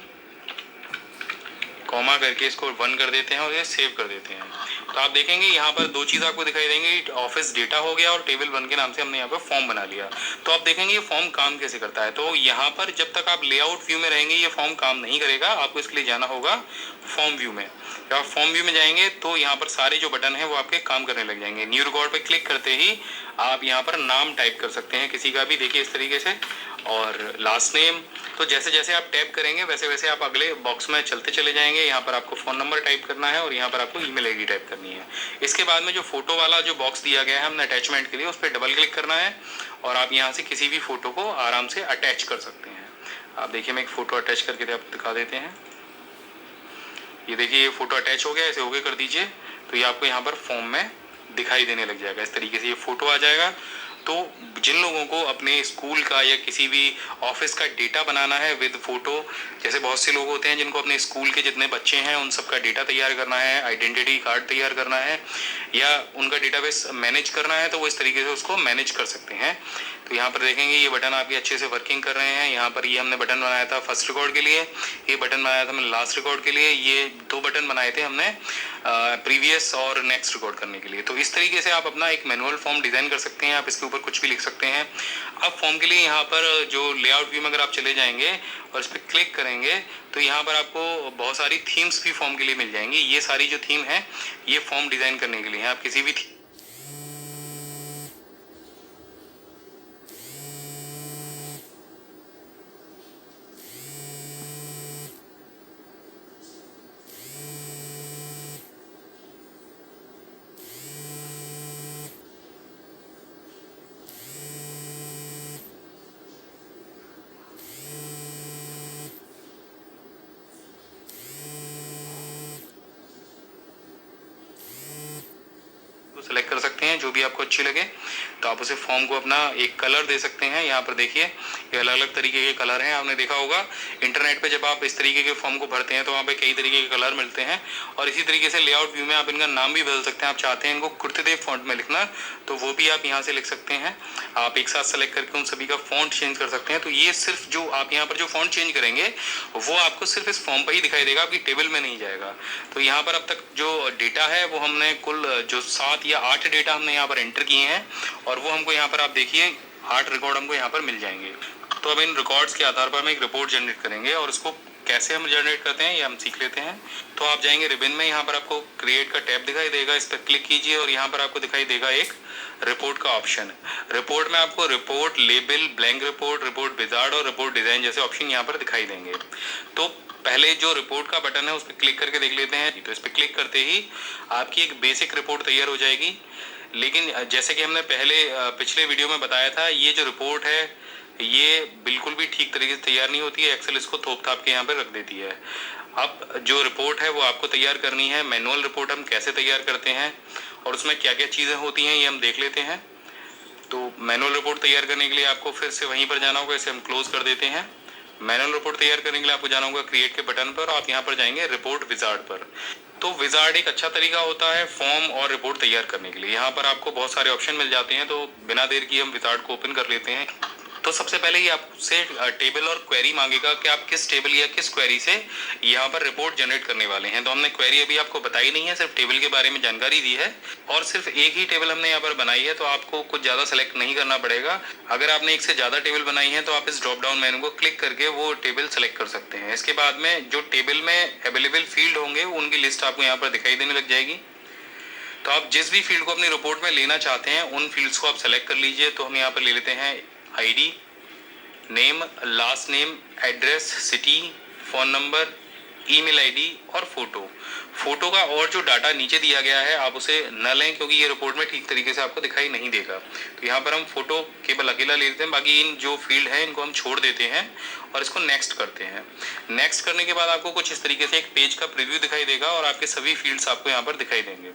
कॉमा करके इसको 1 कर देते हैं और ये सेव कर देते हैं। तो आप देखेंगे यहाँ पर दो चीज़ आपको दिखाई देंगी, ऑफिस डेटा हो गया और टेबल 1 के नाम से हमने यहाँ पर फॉर्म बना लिया। तो आप देखेंगे ये फॉर्म काम कैसे करता है। तो यहाँ पर जब तक आप लेआउट व्यू में रहेंगे ये फॉर्म काम नहीं करेगा। आपको इसके लिए जाना होगा फॉर्म व्यू में। जब आप फॉर्म व्यू में जाएंगे तो यहाँ पर सारे जो बटन है वो आपके काम करने लग जाएंगे। न्यू रिकॉर्ड पर क्लिक करते ही आप यहाँ पर नाम टाइप कर सकते हैं किसी का भी, देखिए इस तरीके से, और लास्ट नेम। तो जैसे जैसे आप टैप करेंगे वैसे वैसे आप अगले बॉक्स में चलते चले जाएंगे। यहाँ पर आपको फ़ोन नंबर टाइप करना है और यहाँ पर आपको ईमेल आईडी टाइप करनी है। इसके बाद में जो फोटो वाला जो बॉक्स दिया गया है हमने अटैचमेंट के लिए, उस पर डबल क्लिक करना है और आप यहाँ से किसी भी फोटो को आराम से अटैच कर सकते हैं। आप देखिए मैं एक फ़ोटो अटैच करके आपको दिखा देते हैं। ये देखिए ये फ़ोटो अटैच हो गया, इसे ओके कर दीजिए। तो ये आपको यहाँ पर फॉर्म में दिखाई देने लग जाएगा। इस तरीके से ये फ़ोटो आ जाएगा। तो जिन लोगों को अपने स्कूल का या किसी भी ऑफिस का डेटा बनाना है विद फोटो, जैसे बहुत से लोग होते हैं जिनको अपने स्कूल के जितने बच्चे हैं उन सबका डेटा तैयार करना है, आइडेंटिटी कार्ड तैयार करना है या उनका डेटाबेस मैनेज करना है, तो वो इस तरीके से उसको मैनेज कर सकते हैं। तो यहाँ पर देखेंगे ये बटन आपके अच्छे से वर्किंग कर रहे हैं। यहाँ पर ये हमने बटन बनाया था फर्स्ट रिकॉर्ड के लिए, ये बटन बनाया था हमने लास्ट रिकॉर्ड के लिए, ये 2 बटन बनाए थे हमने प्रीवियस और नेक्स्ट रिकॉर्ड करने के लिए। तो इस तरीके से आप अपना एक मैनुअल फॉर्म डिज़ाइन कर सकते हैं। आप इसके ऊपर कुछ भी लिख सकते हैं। अब फॉर्म के लिए यहाँ पर जो लेआउट व्यू में अगर आप चले जाएंगे और इस पर क्लिक करेंगे तो यहाँ पर आपको बहुत सारी थीम्स भी फॉर्म के लिए मिल जाएंगी। ये सारी जो थीम है ये फॉर्म डिज़ाइन करने के लिए है। आप किसी भी सेलेक्ट कर सकते हैं जो भी आपको अच्छी लगे। तो आप उसे फॉर्म को अपना एक कलर दे सकते हैं। यहाँ पर देखिए ये अलग अलग तरीके के कलर हैं। आपने देखा होगा इंटरनेट पे जब आप इस तरीके के फॉर्म को भरते हैं तो वहाँ पे कई तरीके के कलर मिलते हैं। और इसी तरीके से लेआउट व्यू में आप इनका नाम भी बदल सकते हैं। आप चाहते हैं इनको कुर्तेदेव फॉन्ट में लिखना तो वो भी आप यहाँ से लिख सकते हैं। आप एक साथ सेलेक्ट करके उन सभी का फॉन्ट चेंज कर सकते हैं। तो ये सिर्फ जो आप यहाँ पर जो फॉन्ट चेंज करेंगे वो आपको सिर्फ इस फॉर्म पर ही दिखाई देगा, आपकी टेबल में नहीं जाएगा। तो यहाँ पर अब तक जो डेटा है वो हमने कुल जो 7 या 8 डेटा हमने यहाँ पर एंटर किए हैं और वो हमको यहाँ पर आप देखिए 8 रिकॉर्ड हमको यहाँ पर मिल जाएंगे। तो अब इन रिकॉर्ड्स के आधार पर हम एक रिपोर्ट जनरेट करेंगे और उसको कैसे हम जनरेट करते हैं ये हम सीख लेते हैं। तो आप जाएंगे रिबन में, यहाँ पर आपको क्रिएट का टैब दिखाई देगा, इस पर क्लिक कीजिए और यहाँ पर आपको दिखाई देगा एक रिपोर्ट का ऑप्शन। रिपोर्ट में आपको report label, blank report, report wizard और रिपोर्ट डिजाइन जैसे ऑप्शन यहाँ पर दिखाई देंगे। तो पहले जो रिपोर्ट का बटन है उस पर क्लिक करके देख लेते हैं। तो इस पर क्लिक करते ही आपकी एक बेसिक रिपोर्ट तैयार हो जाएगी। लेकिन जैसे कि हमने पिछले वीडियो में बताया था, ये जो रिपोर्ट है ये बिल्कुल भी ठीक तरीके से तैयार नहीं होती है। एक्सेल इसको थोप थाप के यहाँ पे रख देती है। अब जो रिपोर्ट है वो आपको तैयार करनी है। मैनुअल रिपोर्ट हम कैसे तैयार करते हैं और उसमें क्या क्या चीज़ें होती हैं ये हम देख लेते हैं। तो मैनुअल रिपोर्ट तैयार करने के लिए आपको फिर से वहीं पर जाना होगा, इसे हम क्लोज कर देते हैं। मैनुअल रिपोर्ट तैयार करने के लिए आपको जाना होगा क्रिएट के बटन पर, आप यहाँ पर जाएंगे रिपोर्ट विजार्ड पर। तो विजार्ड एक अच्छा तरीका होता है फॉर्म और रिपोर्ट तैयार करने के लिए। यहाँ पर आपको बहुत सारे ऑप्शन मिल जाते हैं। तो बिना देर किए हम विजार्ड को ओपन कर लेते हैं। तो सबसे पहले ये आपसे टेबल और क्वेरी मांगेगा कि आप किस टेबल या किस क्वेरी से यहाँ पर रिपोर्ट जनरेट करने वाले हैं। तो हमने क्वेरी अभी आपको बताई नहीं है, सिर्फ टेबल के बारे में जानकारी दी है और सिर्फ एक ही टेबल हमने यहाँ पर बनाई है। तो आपको कुछ ज़्यादा सेलेक्ट नहीं करना पड़ेगा। अगर आपने एक से ज़्यादा टेबल बनाई है तो आप इस ड्रॉप डाउन मेनू को क्लिक करके वो टेबल सेलेक्ट कर सकते हैं। इसके बाद में जो टेबल में अवेलेबल फील्ड होंगे उनकी लिस्ट आपको यहाँ पर दिखाई देने लग जाएगी। तो आप जिस भी फील्ड को अपनी रिपोर्ट में लेना चाहते हैं उन फील्ड्स को आप सेलेक्ट कर लीजिए। तो हम यहाँ पर ले लेते हैं ID, name, last name, address, city, phone number, email ID और फोटो का और जो डाटा नीचे दिया गया है आप उसे न लें क्योंकि ये रिपोर्ट में ठीक तरीके से आपको दिखाई नहीं देगा। तो यहाँ पर हम फोटो केवल अकेला ले लेते हैं, बाकी इन जो फील्ड है इनको हम छोड़ देते हैं और इसको नेक्स्ट करते हैं। नेक्स्ट करने के बाद आपको कुछ इस तरीके से एक पेज का प्रीव्यू दिखाई देगा और आपके सभी फील्ड्स आपको यहाँ पर दिखाई देंगे।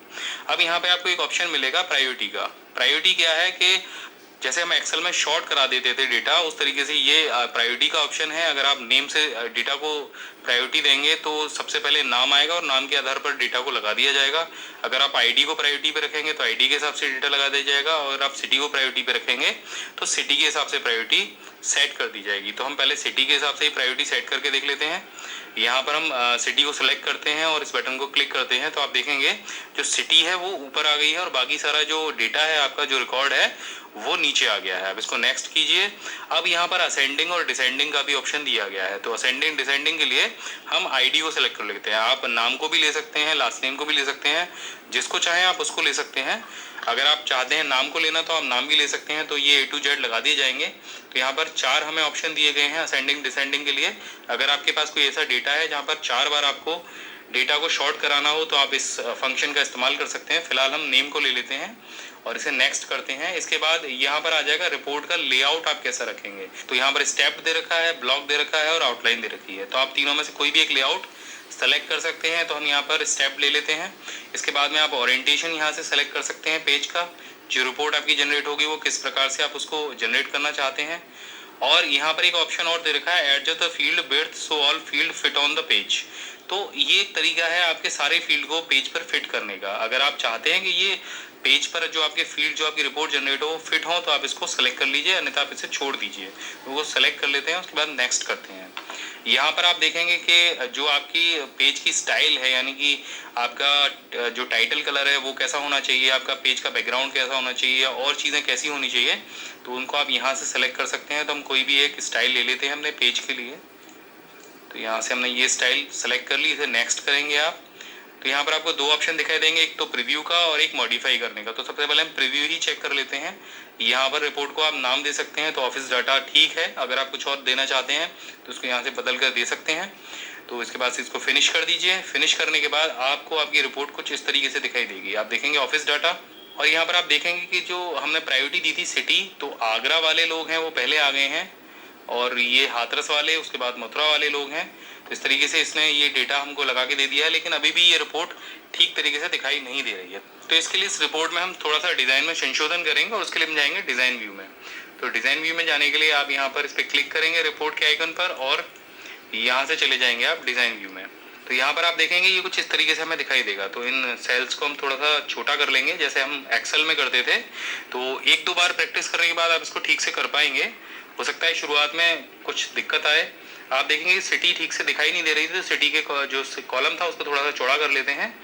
अब यहाँ पे आपको एक ऑप्शन मिलेगा प्रायोरिटी का। प्रायोरिटी क्या है कि जैसे हम एक्सेल में शॉर्ट करा देते थे डेटा, उस तरीके से ये प्रायोरिटी का ऑप्शन है। अगर आप नेम से डेटा को प्रायोरिटी देंगे तो सबसे पहले नाम आएगा और नाम के आधार पर डेटा को लगा दिया जाएगा। अगर आप ID को प्रायोरिटी पे रखेंगे तो ID के हिसाब से डेटा लगा दिया जाएगा और आप सिटी को प्रायोरिटी पे रखेंगे तो सिटी के हिसाब से प्रायोरिटी सेट कर दी जाएगी। तो हम पहले सिटी के हिसाब से ही प्रायोरिटी सेट करके देख लेते हैं। यहाँ पर हम सिटी को सिलेक्ट करते हैं और इस बटन को क्लिक करते हैं तो आप देखेंगे जो सिटी है वो ऊपर आ गई है और बाकी सारा जो डेटा है आपका जो रिकॉर्ड है वो नीचे आ गया है। अब इसको नेक्स्ट कीजिए। अब यहाँ पर असेंडिंग और डिसेंडिंग का भी ऑप्शन दिया गया है। तो असेंडिंग डिसेंडिंग के लिए हम ID को सिलेक्ट कर लेते हैं। आप नाम को भी ले सकते हैं, लास्ट नेम को भी ले सकते हैं, जिसको चाहें आप उसको ले सकते हैं। अगर आप चाहते हैं नाम को लेना तो आप नाम भी ले सकते हैं। तो ये A to Z लगा दिए जाएंगे। तो यहाँ पर 4 हमें ऑप्शन दिए गए हैं असेंडिंग डिसेंडिंग के लिए। अगर आपके पास कोई ऐसा डेटा है जहाँ पर 4 बार आपको डेटा को शॉर्ट कराना हो तो आप इस फंक्शन का इस्तेमाल कर सकते हैं। फिलहाल हम नेम को ले लेते हैं और इसे नेक्स्ट करते हैं। इसके बाद यहाँ पर आ जाएगा रिपोर्ट का लेआउट आप कैसा रखेंगे। तो यहाँ पर स्टेप दे रखा है, ब्लॉक दे रखा है और आउटलाइन दे रखी है। तो आप तीनों में से कोई भी एक लेआउट सेलेक्ट कर सकते हैं। तो हम यहाँ पर स्टेप ले लेते हैं। इसके बाद में आप ओरिएंटेशन यहाँ से सेलेक्ट कर सकते हैं पेज का। जो रिपोर्ट आपकी जनरेट होगी वो किस प्रकार से आप उसको जनरेट करना चाहते हैं। और यहाँ पर एक ऑप्शन और दे रखा है adjust the field width so all field fit on the page. तो ये एक तरीका है आपके सारे फील्ड को पेज पर फिट करने का। अगर आप चाहते हैं कि ये पेज पर जो आपके फील्ड जो आपकी रिपोर्ट जनरेट हो वो फिट हो तो आप इसको सेलेक्ट कर लीजिए, अन्यथा आप इसे छोड़ दीजिए। तो वो सेलेक्ट कर लेते हैं, उसके बाद नेक्स्ट करते हैं। यहाँ पर आप देखेंगे कि जो आपकी पेज की स्टाइल है, यानी कि आपका जो टाइटल कलर है वो कैसा होना चाहिए, आपका पेज का बैकग्राउंड कैसा होना चाहिए और चीज़ें कैसी होनी चाहिए, तो उनको आप यहाँ से सेलेक्ट कर सकते हैं। तो हम कोई भी एक स्टाइल ले लेते हैं अपने पेज के लिए। तो यहाँ से हमने ये स्टाइल सेलेक्ट कर ली, इसे नेक्स्ट करेंगे आप। तो यहाँ पर आपको 2 ऑप्शन दिखाई देंगे, एक तो प्रीव्यू का और एक मॉडिफाई करने का। तो सबसे पहले हम प्रीव्यू ही चेक कर लेते हैं। यहाँ पर रिपोर्ट को आप नाम दे सकते हैं। तो ऑफिस डाटा ठीक है। अगर आप कुछ और देना चाहते हैं तो उसको यहाँ से बदल कर दे सकते हैं। तो इसके बाद से इसको फिनिश कर दीजिए। फिनिश करने के बाद आपको आपकी रिपोर्ट कुछ इस तरीके से दिखाई देगी। आप देखेंगे ऑफिस डाटा और यहाँ पर आप देखेंगे कि जो हमने प्रायोरिटी दी थी सिटी, तो आगरा वाले लोग हैं वो पहले आ गए हैं और ये हाथरस वाले, उसके बाद मथुरा वाले लोग हैं। तो इस तरीके से इसने ये डेटा हमको लगा के दे दिया है, लेकिन अभी भी ये रिपोर्ट ठीक तरीके से दिखाई नहीं दे रही है। तो इसके लिए इस रिपोर्ट में हम थोड़ा सा डिज़ाइन में संशोधन करेंगे और उसके लिए हम जाएंगे डिज़ाइन व्यू में। तो डिज़ाइन व्यू में जाने के लिए आप यहाँ पर इस पर क्लिक करेंगे रिपोर्ट के आइकन पर, और यहाँ से चले जाएंगे आप डिज़ाइन व्यू में। तो यहाँ पर आप देखेंगे ये कुछ इस तरीके से हमें दिखाई देगा। तो इन सेल्स को हम थोड़ा सा छोटा कर लेंगे, जैसे हम एक्सेल में करते थे। तो एक दो बार प्रैक्टिस करने के बाद आप इसको ठीक से कर पाएंगे। हो सकता है शुरुआत में कुछ दिक्कत आए। आप देखेंगे सिटी ठीक से दिखाई नहीं दे रही थी, तो सिटी के जो कॉलम था उसको थोड़ा सा चौड़ा कर लेते हैं।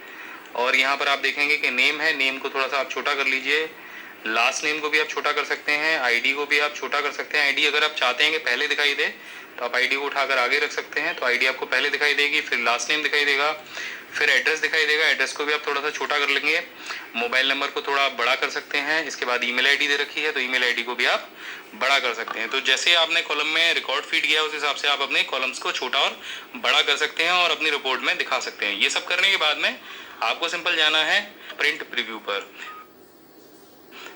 और यहाँ पर आप देखेंगे कि नेम है, नेम को थोड़ा सा आप छोटा कर लीजिए। लास्ट नेम को भी आप छोटा कर सकते हैं, आईडी को भी आप छोटा कर सकते हैं। आईडी अगर आप चाहते हैं कि पहले दिखाई दे तो आप आईडी को उठाकर आगे रख सकते हैं, तो आईडी आपको पहले दिखाई देगी, फिर लास्ट नेम दिखाई देगा, फिर एड्रेस दिखाई देगा। एड्रेस को भी आप थोड़ा सा छोटा कर लेंगे। मोबाइल नंबर को थोड़ा आप बड़ा कर सकते हैं। इसके बाद ईमेल आईडी दे रखी है, तो ईमेल आईडी को भी आप बड़ा कर सकते हैं। तो जैसे आपने कॉलम में रिकॉर्ड फीड किया उस हिसाब से आप अपने कॉलम्स को छोटा और बड़ा कर सकते हैं और अपनी रिपोर्ट में दिखा सकते हैं। ये सब करने के बाद में आपको सिंपल जाना है प्रिंट प्रीव्यू पर।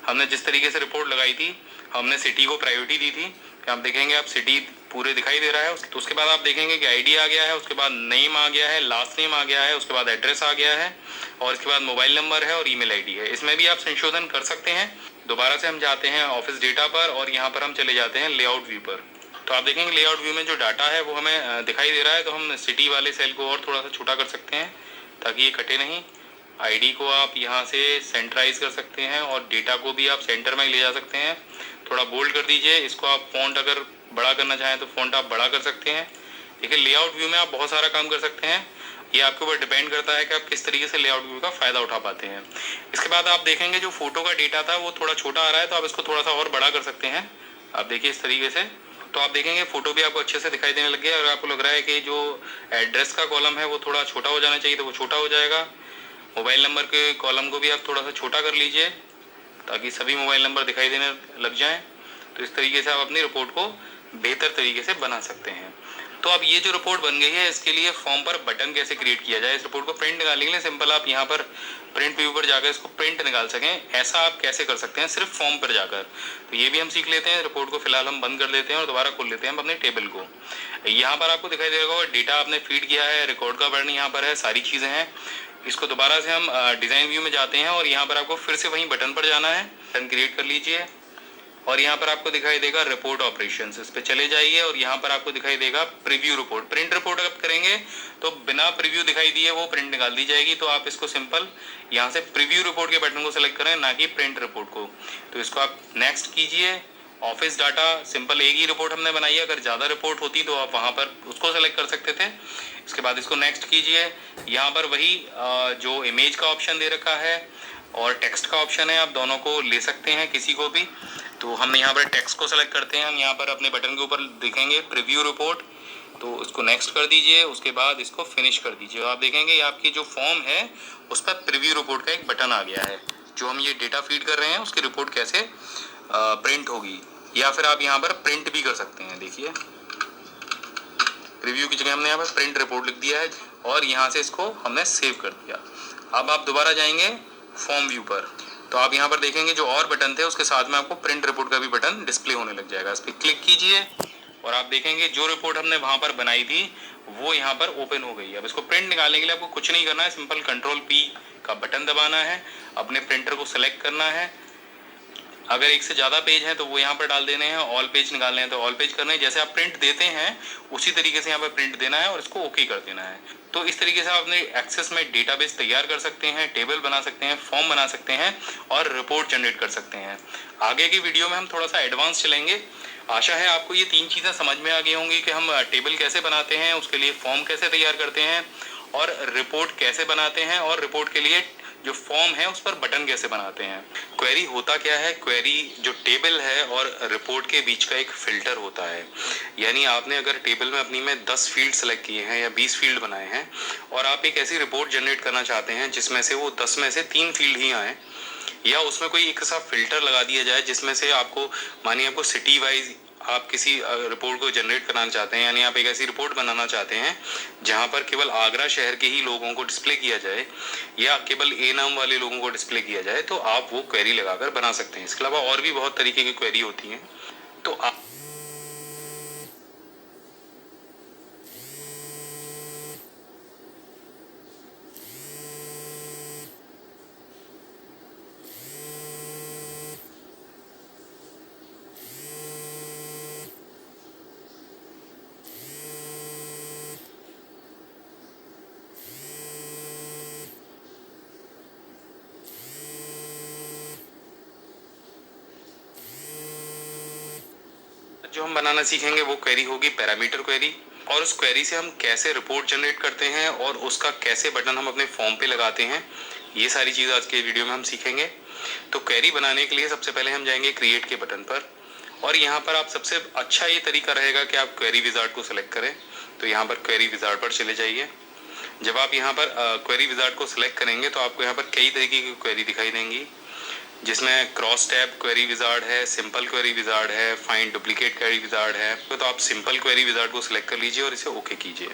हमने जिस तरीके से रिपोर्ट लगाई थी, हमने सिटी को प्रायोरिटी दी थी। आप देखेंगे आप सिटी पूरे दिखाई दे रहा है। तो उसके बाद आप देखेंगे कि आईडी आ गया है, उसके बाद नेम आ गया है, लास्ट नेम आ गया है, उसके बाद एड्रेस आ गया है, और इसके बाद मोबाइल नंबर है और ईमेल आईडी है। इसमें भी आप संशोधन कर सकते हैं। दोबारा से हम जाते हैं ऑफिस डेटा पर और यहाँ पर हम चले जाते हैं लेआउट व्यू पर। तो आप देखेंगे लेआउट व्यू में जो डाटा है वो हमें दिखाई दे रहा है। तो हम सिटी वाले सेल को और थोड़ा सा छोटा कर सकते हैं ताकि ये कटे नहीं। आईडी को आप यहाँ से सेंटराइज कर सकते हैं और डेटा को भी आप सेंटर में ले जा सकते हैं। थोड़ा बोल्ड कर दीजिए। इसको आप फ़ॉन्ट अगर बड़ा करना चाहें तो फ़ॉन्ट आप बड़ा कर सकते हैं। देखिए लेआउट व्यू में आप बहुत सारा काम कर सकते हैं। ये आपके ऊपर डिपेंड करता है कि आप किस तरीके से लेआउट व्यू का फ़ायदा उठा पाते हैं। इसके बाद आप देखेंगे जो फोटो का डेटा था वो थोड़ा छोटा आ रहा है, तो आप इसको थोड़ा सा और बड़ा कर सकते हैं। आप देखिए इस तरीके से, तो आप देखेंगे फोटो भी आपको अच्छे से दिखाई देने लग गया। अगर आपको लग रहा है कि जो एड्रेस का कॉलम है वो थोड़ा छोटा हो जाना चाहिए तो वो छोटा हो जाएगा। मोबाइल नंबर के कॉलम को भी आप थोड़ा सा छोटा कर लीजिए ताकि सभी मोबाइल नंबर दिखाई देने लग जाएं। तो इस तरीके से आप अपनी रिपोर्ट को बेहतर तरीके से बना सकते हैं। तो अब ये जो रिपोर्ट बन गई है इसके लिए फॉर्म पर बटन कैसे क्रिएट किया जाए। इस रिपोर्ट को प्रिंट निकालने के लिए सिंपल आप यहाँ पर प्रिंट व्यू पर जाकर इसको प्रिंट निकाल सकें, ऐसा आप कैसे कर सकते हैं सिर्फ फॉर्म पर जाकर। तो ये भी हम सीख लेते हैं। रिपोर्ट को फिलहाल हम बंद कर देते हैं और दोबारा खोल लेते हैं अपने टेबल को। यहाँ पर आपको दिखाई देगा डेटा आपने फीड किया है, रिकॉर्ड का वर्णन यहाँ पर है, सारी चीज़ें हैं। इसको दोबारा से हम डिज़ाइन व्यू में जाते हैं और यहाँ पर आपको फिर से वहीं बटन पर जाना है। बटन क्रिएट कर लीजिए और यहाँ पर आपको दिखाई देगा रिपोर्ट ऑपरेशंस, इस पे चले जाइए और यहाँ पर आपको दिखाई देगा प्रीव्यू रिपोर्ट। प्रिंट रिपोर्ट अगर करेंगे तो बिना प्रीव्यू दिखाई दिए वो प्रिंट निकाल दी जाएगी। तो आप इसको सिंपल यहाँ से प्रीव्यू रिपोर्ट के बटन को सेलेक्ट करें, ना कि प्रिंट रिपोर्ट को। तो इसको आप नेक्स्ट कीजिए। ऑफिस डाटा सिंपल एक ही रिपोर्ट हमने बनाई है, अगर ज़्यादा रिपोर्ट होती तो आप वहाँ पर उसको सेलेक्ट कर सकते थे। इसके बाद इसको नेक्स्ट कीजिए। यहाँ पर वही जो इमेज का ऑप्शन दे रखा है और टेक्स्ट का ऑप्शन है, आप दोनों को ले सकते हैं किसी को भी। तो हम यहाँ पर टेक्स्ट को सेलेक्ट करते हैं। हम यहाँ पर अपने बटन के ऊपर देखेंगे प्रीव्यू रिपोर्ट, तो इसको नेक्स्ट कर दीजिए। उसके बाद इसको फिनिश कर दीजिए। आप देखेंगे आपकी जो फॉर्म है उस पर प्रीव्यू रिपोर्ट का एक बटन आ गया है। जो हम ये डेटा फीड कर रहे हैं उसकी रिपोर्ट कैसे प्रिंट होगी, या फिर आप यहाँ पर प्रिंट भी कर सकते हैं। देखिए रिव्यू की जगह हमने यहाँ पर प्रिंट रिपोर्ट लिख दिया है और यहाँ से इसको हमने सेव कर दिया। अब आप दोबारा जाएंगे फॉर्म व्यू पर, तो आप यहाँ पर देखेंगे जो और बटन थे उसके साथ में आपको प्रिंट रिपोर्ट का भी बटन डिस्प्ले होने लग जाएगा। इस पर क्लिक कीजिए और आप देखेंगे जो रिपोर्ट हमने वहाँ पर बनाई थी वो यहाँ पर ओपन हो गई है। अब इसको प्रिंट निकालने के लिए आपको कुछ नहीं करना है, सिंपल Ctrl+P का बटन दबाना है, अपने प्रिंटर को सेलेक्ट करना है। अगर एक से ज़्यादा पेज हैं तो वो यहाँ पर डाल देने हैं, ऑल पेज निकालने हैं तो ऑल पेज करने हैं। जैसे आप प्रिंट देते हैं उसी तरीके से यहाँ पर प्रिंट देना है और इसको ओके कर देना है। तो इस तरीके से आप अपने एक्सेस में डेटाबेस तैयार कर सकते हैं, टेबल बना सकते हैं, फॉर्म बना सकते हैं और रिपोर्ट जनरेट कर सकते हैं। आगे की वीडियो में हम थोड़ा सा एडवांस चलेंगे। आशा है आपको ये 3 चीज़ें समझ में आ गई होंगी कि हम टेबल कैसे बनाते हैं, उसके लिए फॉर्म कैसे तैयार करते हैं और रिपोर्ट कैसे बनाते हैं, और रिपोर्ट के लिए जो फॉर्म है उस पर बटन कैसे बनाते हैं। क्वेरी होता क्या है, क्वेरी जो टेबल है और रिपोर्ट के बीच का एक फिल्टर होता है। यानी आपने अगर टेबल में अपनी में 10 फील्ड सेलेक्ट किए हैं या 20 फील्ड बनाए हैं और आप एक ऐसी रिपोर्ट जनरेट करना चाहते हैं जिसमें से वो 10 में से 3 फील्ड ही आए, या उसमें कोई एक ऐसा फिल्टर लगा दिया जाए जिसमें से आपको, मानिए आपको सिटी वाइज आप किसी रिपोर्ट को जनरेट कराना चाहते हैं, यानी आप एक ऐसी रिपोर्ट बनाना चाहते हैं जहां पर केवल आगरा शहर के ही लोगों को डिस्प्ले किया जाए या केवल ए नाम वाले लोगों को डिस्प्ले किया जाए, तो आप वो क्वेरी लगाकर बना सकते हैं। इसके अलावा और भी बहुत तरीके की क्वेरी होती हैं। तो आप जो हम बनाना सीखेंगे वो क्वेरी होगी पैरामीटर क्वेरी, और उस क्वेरी से हम कैसे रिपोर्ट जनरेट करते हैं और उसका कैसे बटन हम अपने फॉर्म पे लगाते हैं, ये सारी चीज़ आज के वीडियो में हम सीखेंगे। तो क्वेरी बनाने के लिए सबसे पहले हम जाएंगे क्रिएट के बटन पर, और यहाँ पर आप सबसे अच्छा ये तरीका रहेगा कि आप क्वेरी विजार्ड को सिलेक्ट करें। तो यहाँ पर क्वेरी विजार्ड पर चले जाइए। जब आप यहाँ पर क्वेरी विजार्ड को सिलेक्ट करेंगे तो आपको यहाँ पर कई तरीके की क्वेरी दिखाई देंगी, जिसमें क्रॉस टैब क्वेरी विजार्ड है, सिंपल क्वेरी विजार्ड है, फाइंड डुप्लीकेट क्वेरी विजार्ड है। तो आप सिंपल क्वेरी विजार्ड को सिलेक्ट कर लीजिए और इसे ओके कीजिए।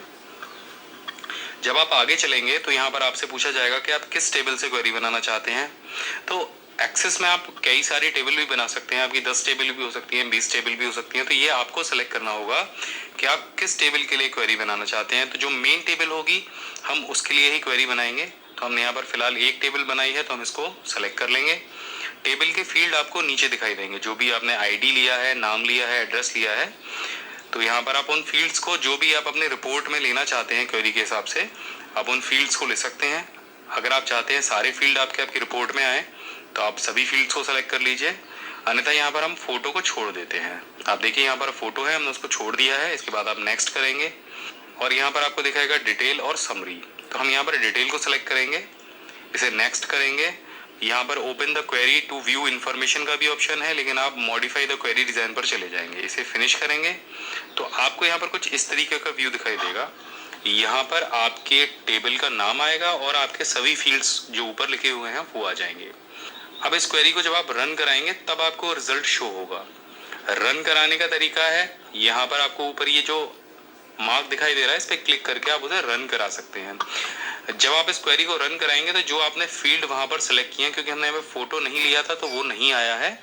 जब आप आगे चलेंगे तो यहाँ पर आपसे पूछा जाएगा कि आप किस टेबल से क्वेरी बनाना चाहते हैं। तो एक्सेस में आप कई सारी टेबल भी बना सकते हैं, आपकी 10 टेबल भी हो सकती हैं, 20 टेबल भी हो सकती हैं। तो ये आपको सेलेक्ट करना होगा कि आप किस टेबल के लिए क्वेरी बनाना चाहते हैं। तो जो मेन टेबल होगी हम उसके लिए ही क्वेरी बनाएंगे। तो हमने यहाँ पर फिलहाल एक टेबल बनाई है, तो हम इसको सेलेक्ट कर लेंगे। टेबल के फील्ड आपको नीचे दिखाई देंगे, जो भी आपने आईडी लिया है, नाम लिया है, एड्रेस लिया है। तो यहाँ पर आप उन फील्ड्स को जो भी आप अपने रिपोर्ट में लेना चाहते हैं क्वेरी के हिसाब से, आप उन फील्ड्स को ले सकते हैं। अगर आप चाहते हैं सारे फील्ड आपकी रिपोर्ट में आए तो आप सभी फील्ड्स को सेलेक्ट कर लीजिए, अन्यथा यहाँ पर हम फोटो को छोड़ देते हैं। आप देखिए यहाँ पर फोटो है, हमने उसको छोड़ दिया है। इसके बाद आप नेक्स्ट करेंगे और यहाँ पर आपको दिखाएगा डिटेल और समरी। तो हम यहाँ पर डिटेल को सिलेक्ट करेंगे, इसे नेक्स्ट करेंगे। यहाँ पर open the query to view information का भी ऑप्शन है, लेकिन आप मॉडिफाई द क्वेरी डिजाइन पर चले जाएंगे। इसे फिनिश करेंगे तो आपको यहाँ पर कुछ इस तरीके का व्यू दिखाई देगा। यहाँ पर आपके टेबल का नाम आएगा और आपके सभी फील्ड्स जो ऊपर लिखे हुए हैं वो आ जाएंगे। अब इस क्वेरी को जब आप रन कराएंगे तब आपको रिजल्ट शो होगा। रन कराने का तरीका है, यहाँ पर आपको ऊपर ये जो मार्क दिखाई दे रहा है, इस पर क्लिक करके आप उसे रन करा सकते हैं। जब आप इस क्वेरी को रन कराएंगे तो जो आपने फील्ड वहां पर सिलेक्ट किए हैं, क्योंकि हमने यहाँ पे फोटो नहीं लिया था तो वो नहीं आया है।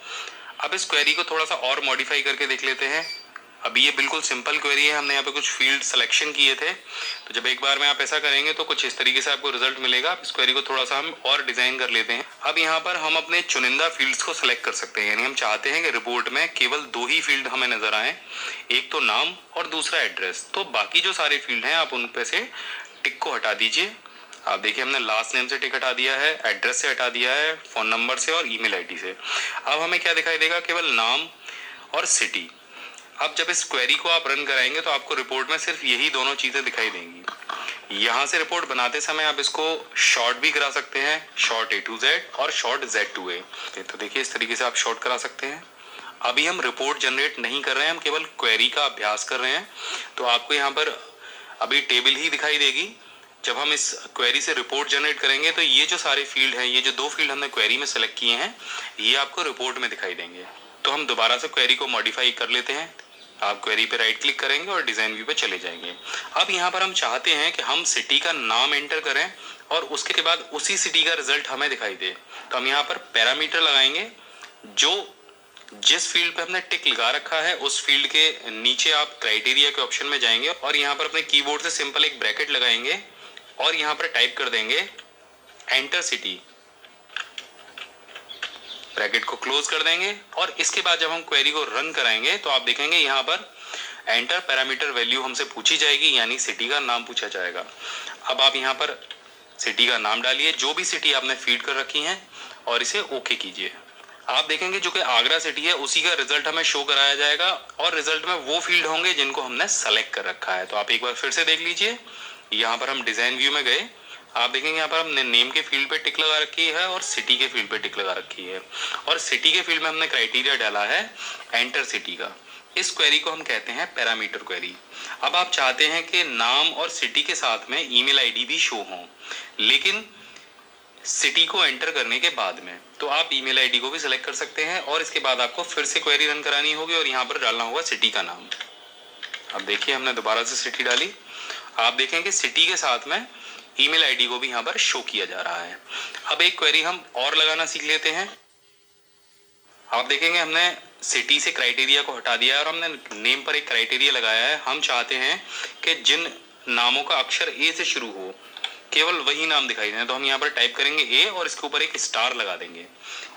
अब इस क्वेरी को थोड़ा सा और मॉडिफाई करके देख लेते हैं। अभी ये बिल्कुल सिंपल क्वेरी है, हमने यहाँ पे कुछ फील्ड सिलेक्शन किए थे। तो जब एक बार में आप ऐसा करेंगे तो कुछ इस तरीके से आपको रिजल्ट मिलेगा। इस क्वेरी को थोड़ा सा हम और डिजाइन कर लेते हैं। अब यहाँ पर हम अपने चुनिंदा फील्ड्स को सिलेक्ट कर सकते हैं, यानी हम चाहते हैं कि रिपोर्ट में केवल 2 ही फील्ड हमें नजर आए, एक तो नाम और दूसरा एड्रेस। तो बाकी जो सारे फील्ड हैं आप उन पे से टिक को हटा दीजिए। आप देखिए हमने लास्ट नेम से टिक हटा दिया है, एड्रेस से हटा दिया है, फोन नंबर से और ईमेल आईडी से। अब हमें क्या दिखाई देगा, केवल नाम और सिटी। अब जब इस क्वेरी को आप रन कराएंगे तो आपको रिपोर्ट में सिर्फ यही दोनों चीजें दिखाई देंगी। यहाँ से रिपोर्ट बनाते समय आप इसको शॉर्ट भी करा सकते हैं, शॉर्ट A to Z और शॉर्ट Z to A। तो देखिए इस तरीके से आप शॉर्ट करा सकते हैं। अभी हम रिपोर्ट जनरेट नहीं कर रहे हैं, हम केवल क्वेरी का अभ्यास कर रहे हैं। तो आपको यहाँ पर अभी टेबल ही दिखाई देगी। जब हम इस क्वेरी से रिपोर्ट जनरेट करेंगे तो ये जो सारे फील्ड हैं, ये जो 2 फील्ड हमने क्वेरी में सेलेक्ट किए हैं, ये आपको रिपोर्ट में दिखाई देंगे। तो हम दोबारा से क्वेरी को मॉडिफाई कर लेते हैं। आप क्वेरी पे राइट क्लिक करेंगे और डिजाइन व्यू पे चले जाएंगे। अब यहाँ पर हम चाहते हैं कि हम सिटी का नाम एंटर करें और उसके बाद उसी सिटी का रिजल्ट हमें दिखाई दे। तो हम यहाँ पर पैरामीटर लगाएंगे। जो जिस फील्ड पे हमने टिक लगा रखा है उस फील्ड के नीचे आप क्राइटेरिया के ऑप्शन में जाएंगे और यहाँ पर अपने कीबोर्ड से सिंपल एक ब्रैकेट लगाएंगे और यहाँ पर टाइप कर देंगे एंटर सिटी। ब्रैकेट को क्लोज कर देंगे और इसके बाद जब हम क्वेरी को रन कराएंगे तो आप देखेंगे यहाँ पर एंटर पैरामीटर वैल्यू हमसे पूछी जाएगी, यानी सिटी का नाम पूछा जाएगा। अब आप यहाँ पर सिटी का नाम डालिए, जो भी सिटी आपने फीड कर रखी है, और इसे ओके कीजिए। आप देखेंगे जो कि आगरा सिटी है उसी का रिजल्ट हमें शो कराया जाएगा और रिजल्ट में वो फील्ड होंगे जिनको हमने सेलेक्ट कर रखा है। तो आप एक बार फिर से देख लीजिए। यहाँ पर हम डिजाइन व्यू में गए, आप देखेंगे यहाँ पर हमने नेम के फील्ड पे टिक लगा रखी है और सिटी के फील्ड पे टिक लगा रखी है, और सिटी के फील्ड में हमने क्राइटेरिया डाला है एंटर सिटी का। इस क्वेरी को हम कहते हैं पैरामीटर क्वेरी। अब आप चाहते हैं कि नाम और सिटी के साथ में ईमेल आईडी भी शो हो, लेकिन सिटी को एंटर करने के बाद में, तो आप ईमेल आईडी को भी सिलेक्ट कर सकते हैं और इसके बाद आपको फिर से क्वेरी रन करानी होगी और यहाँ पर डालना होगा सिटी का नाम। अब देखिए हमने दोबारा से सिटी डाली। आप देखेंगे सिटी के साथ में ईमेल आईडी को भी यहाँ पर शो किया जा रहा है। अब एक क्वेरी हम और लगाना सीख लेते हैं। आप देखेंगे हमने सिटी से क्राइटेरिया को हटा दिया और हमने नेम पर एक क्राइटेरिया लगाया है। हम चाहते हैं कि जिन नामों का अक्षर ए से शुरू हो केवल वही नाम दिखाई दें। तो हम यहाँ पर टाइप करेंगे ए और इसके ऊपर एक स्टार लगा देंगे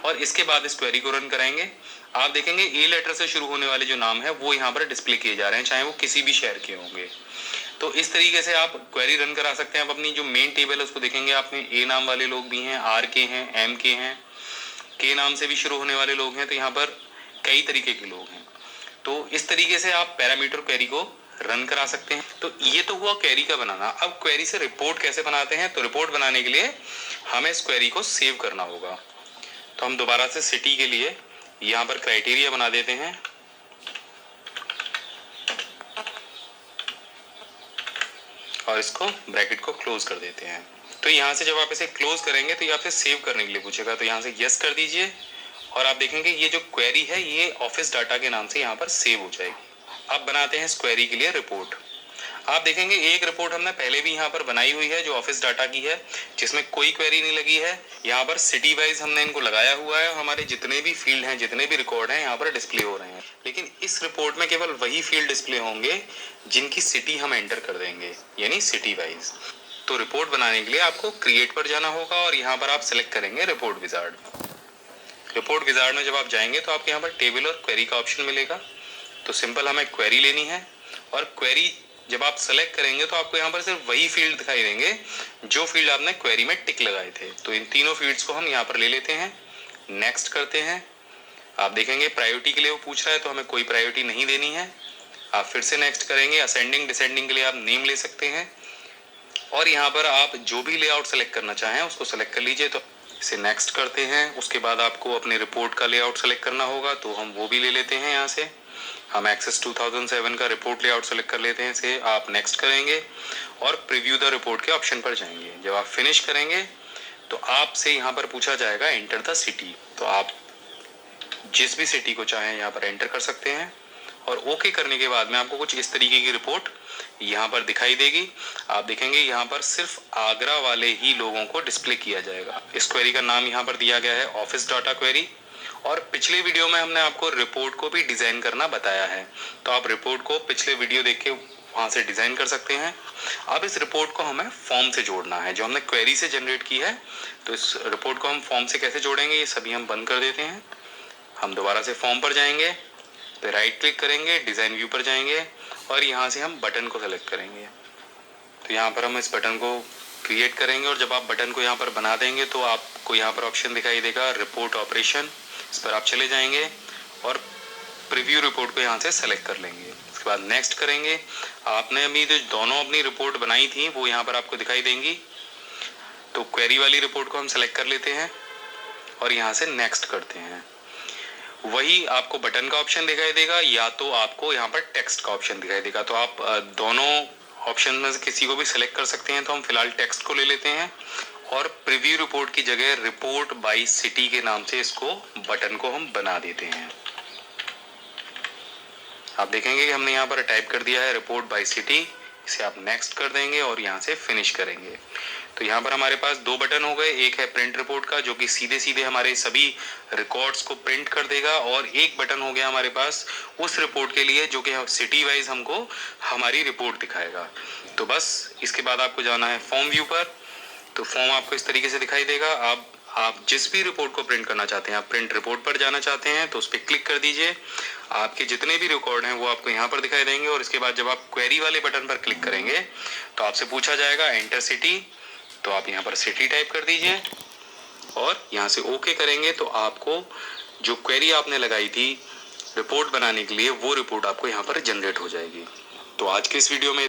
और इसके बाद इस क्वेरी को रन कराएंगे। आप देखेंगे ए लेटर से शुरू होने वाले जो नाम है वो यहाँ पर डिस्प्ले किए जा रहे हैं, चाहे वो किसी भी शहर के होंगे। तो इस तरीके से आप क्वेरी रन करा सकते हैं। आप अपनी जो मेन टेबल है उसको देखेंगे, आप में ए नाम वाले लोग भी हैं, आर के हैं, एम के हैं, के नाम से भी शुरू होने वाले लोग हैं। तो यहाँ पर कई तरीके के लोग हैं। तो इस तरीके से आप पैरामीटर क्वेरी को रन करा सकते हैं। तो ये तो हुआ क्वेरी का बनाना। अब क्वेरी से रिपोर्ट कैसे बनाते हैं, तो रिपोर्ट बनाने के लिए हमें इस क्वेरी को सेव करना होगा। तो हम दोबारा से सिटी के लिए यहाँ पर क्राइटेरिया बना देते हैं और इसको ब्रैकेट को क्लोज कर देते हैं। तो यहाँ से जब आप इसे क्लोज करेंगे तो ये आपसे सेव करने के लिए पूछेगा, तो यहाँ से यस कर दीजिए और आप देखेंगे ये जो क्वेरी है ये ऑफिस डाटा के नाम से यहाँ पर सेव हो जाएगी। अब बनाते हैं इस क्वेरी के लिए रिपोर्ट। आप देखेंगे एक रिपोर्ट हमने पहले भी यहाँ पर बनाई हुई है जो ऑफिस डाटा की है, जिसमें कोई क्वेरी नहीं लगी है। यहाँ पर सिटी वाइज हमने इनको लगाया हुआ है, हमारे जितने भी फील्ड हैं, जितने भी रिकॉर्ड हैं यहाँ पर डिस्प्ले हो रहे हैं। लेकिन इस रिपोर्ट में केवल वही फील्ड डिस्प्ले होंगे जिनकी सिटी हम एंटर कर देंगे, यानी सिटी वाइज। तो रिपोर्ट बनाने के लिए आपको क्रिएट पर जाना होगा और यहाँ पर आप सिलेक्ट करेंगे रिपोर्ट विजार्ड। रिपोर्ट विजार्ड में जब आप जाएंगे तो आपके यहाँ पर टेबल और क्वेरी का ऑप्शन मिलेगा। तो सिंपल हमें क्वेरी लेनी है और क्वेरी जब आप सेलेक्ट करेंगे तो आपको यहाँ पर सिर्फ वही फील्ड दिखाई देंगे जो फील्ड आपने क्वेरी में टिक लगाए थे। तो इन तीनों फील्ड्स को हम यहाँ पर ले लेते हैं, नेक्स्ट करते हैं। आप देखेंगे प्रायोरिटी के लिए वो पूछ रहा है तो हमें कोई प्रायोरिटी नहीं देनी है। आप फिर से नेक्स्ट करेंगे। असेंडिंग डिसेंडिंग के लिए आप नेम ले सकते हैं और यहाँ पर आप जो भी लेआउट सेलेक्ट करना चाहें उसको सेलेक्ट कर लीजिए। तो इसे नेक्स्ट करते हैं। उसके बाद आपको अपने रिपोर्ट का लेआउट सेलेक्ट करना होगा, तो हम वो भी ले लेते हैं। यहाँ से हम एक्सेस 2007 का रिपोर्ट लेआउट सेलेक्ट कर लेते हैं। इसे आप नेक्स्ट करेंगे और प्रीव्यू द रिपोर्ट के ऑप्शन पर जाएंगे। जब आप फिनिश करेंगे तो आपसे यहाँ पर पूछा जाएगा एंटर द सिटी। तो आप जिस भी सिटी को चाहें यहाँ पर एंटर कर सकते हैं और ओके करने के बाद में आपको कुछ इस तरीके की रिपोर्ट यहाँ पर दिखाई देगी। आप देखेंगे यहाँ पर सिर्फ आगरा वाले ही लोगों को डिस्प्ले किया जाएगा। इस क्वेरी का नाम यहाँ पर दिया गया है ऑफिस डाटा क्वेरी। और पिछले वीडियो में हमने आपको रिपोर्ट को भी डिजाइन करना बताया है, तो आप रिपोर्ट को पिछले वीडियो देख के वहां से डिजाइन कर सकते हैं। अब इस रिपोर्ट को हमें फॉर्म से जोड़ना है जो हमने क्वेरी से जनरेट की है। तो इस रिपोर्ट को हम फॉर्म से कैसे जोड़ेंगे ये सभी हम बंद कर देते हैं। हम दोबारा से फॉर्म पर जाएंगे, तो राइट क्लिक करेंगे, डिजाइन व्यू पर जाएंगे और यहाँ से हम बटन को सेलेक्ट करेंगे। तो यहाँ पर हम इस बटन को क्रिएट करेंगे और जब आप बटन को यहाँ पर बना देंगे तो आपको यहाँ पर ऑप्शन दिखाई देगा रिपोर्ट ऑपरेशन। इस पर आप चले जाएंगे और प्रीव्यू रिपोर्ट को यहाँ से सेलेक्ट कर लेंगे। उसके बाद नेक्स्ट करेंगे। आपने अभी जो दोनों अपनी रिपोर्ट बनाई थी वो यहाँ पर आपको दिखाई देंगी। तो क्वेरी वाली रिपोर्ट को हम सेलेक्ट कर लेते हैं और यहाँ से नेक्स्ट करते हैं। वही आपको बटन का ऑप्शन दिखाई देगा या तो आपको यहाँ पर टेक्स्ट का ऑप्शन दिखाई देगा। तो आप दोनों ऑप्शन में से किसी को भी सिलेक्ट कर सकते हैं। तो हम फिलहाल टेक्स्ट को ले लेते हैं और प्रीव्यू रिपोर्ट की जगह रिपोर्ट बाय सिटी के नाम से इसको बटन को हम बना देते हैं। आप देखेंगे कि हमने यहाँ पर टाइप कर दिया है रिपोर्ट बाय सिटी। इसे आप नेक्स्ट कर देंगे और यहाँ से फिनिश करेंगे। तो यहाँ पर हमारे पास दो बटन हो गए। एक है प्रिंट रिपोर्ट का जो कि सीधे सीधे हमारे सभी रिकॉर्ड्स को प्रिंट कर देगा और एक बटन हो गया हमारे पास उस रिपोर्ट के लिए जो कि सिटी वाइज हमको हमारी रिपोर्ट दिखाएगा। तो बस इसके बाद आपको जाना है फॉर्म व्यू पर। तो फॉर्म आपको इस तरीके से दिखाई देगा। आप जिस भी रिपोर्ट को प्रिंट करना चाहते हैं, आप प्रिंट रिपोर्ट पर जाना चाहते हैं तो उस पर क्लिक कर दीजिए। आपके जितने भी रिकॉर्ड हैं वो आपको यहाँ पर दिखाई देंगे और इसके बाद जब आप क्वेरी वाले बटन पर क्लिक करेंगे तो आपसे पूछा जाएगा एंटर सिटी। तो आप यहाँ पर सिटी टाइप कर दीजिए और यहाँ से ओके करेंगे तो आपको जो क्वेरी आपने लगाई थी रिपोर्ट बनाने के लिए वो रिपोर्ट आपको यहाँ पर जनरेट हो जाएगी। तो आज के इस वीडियो में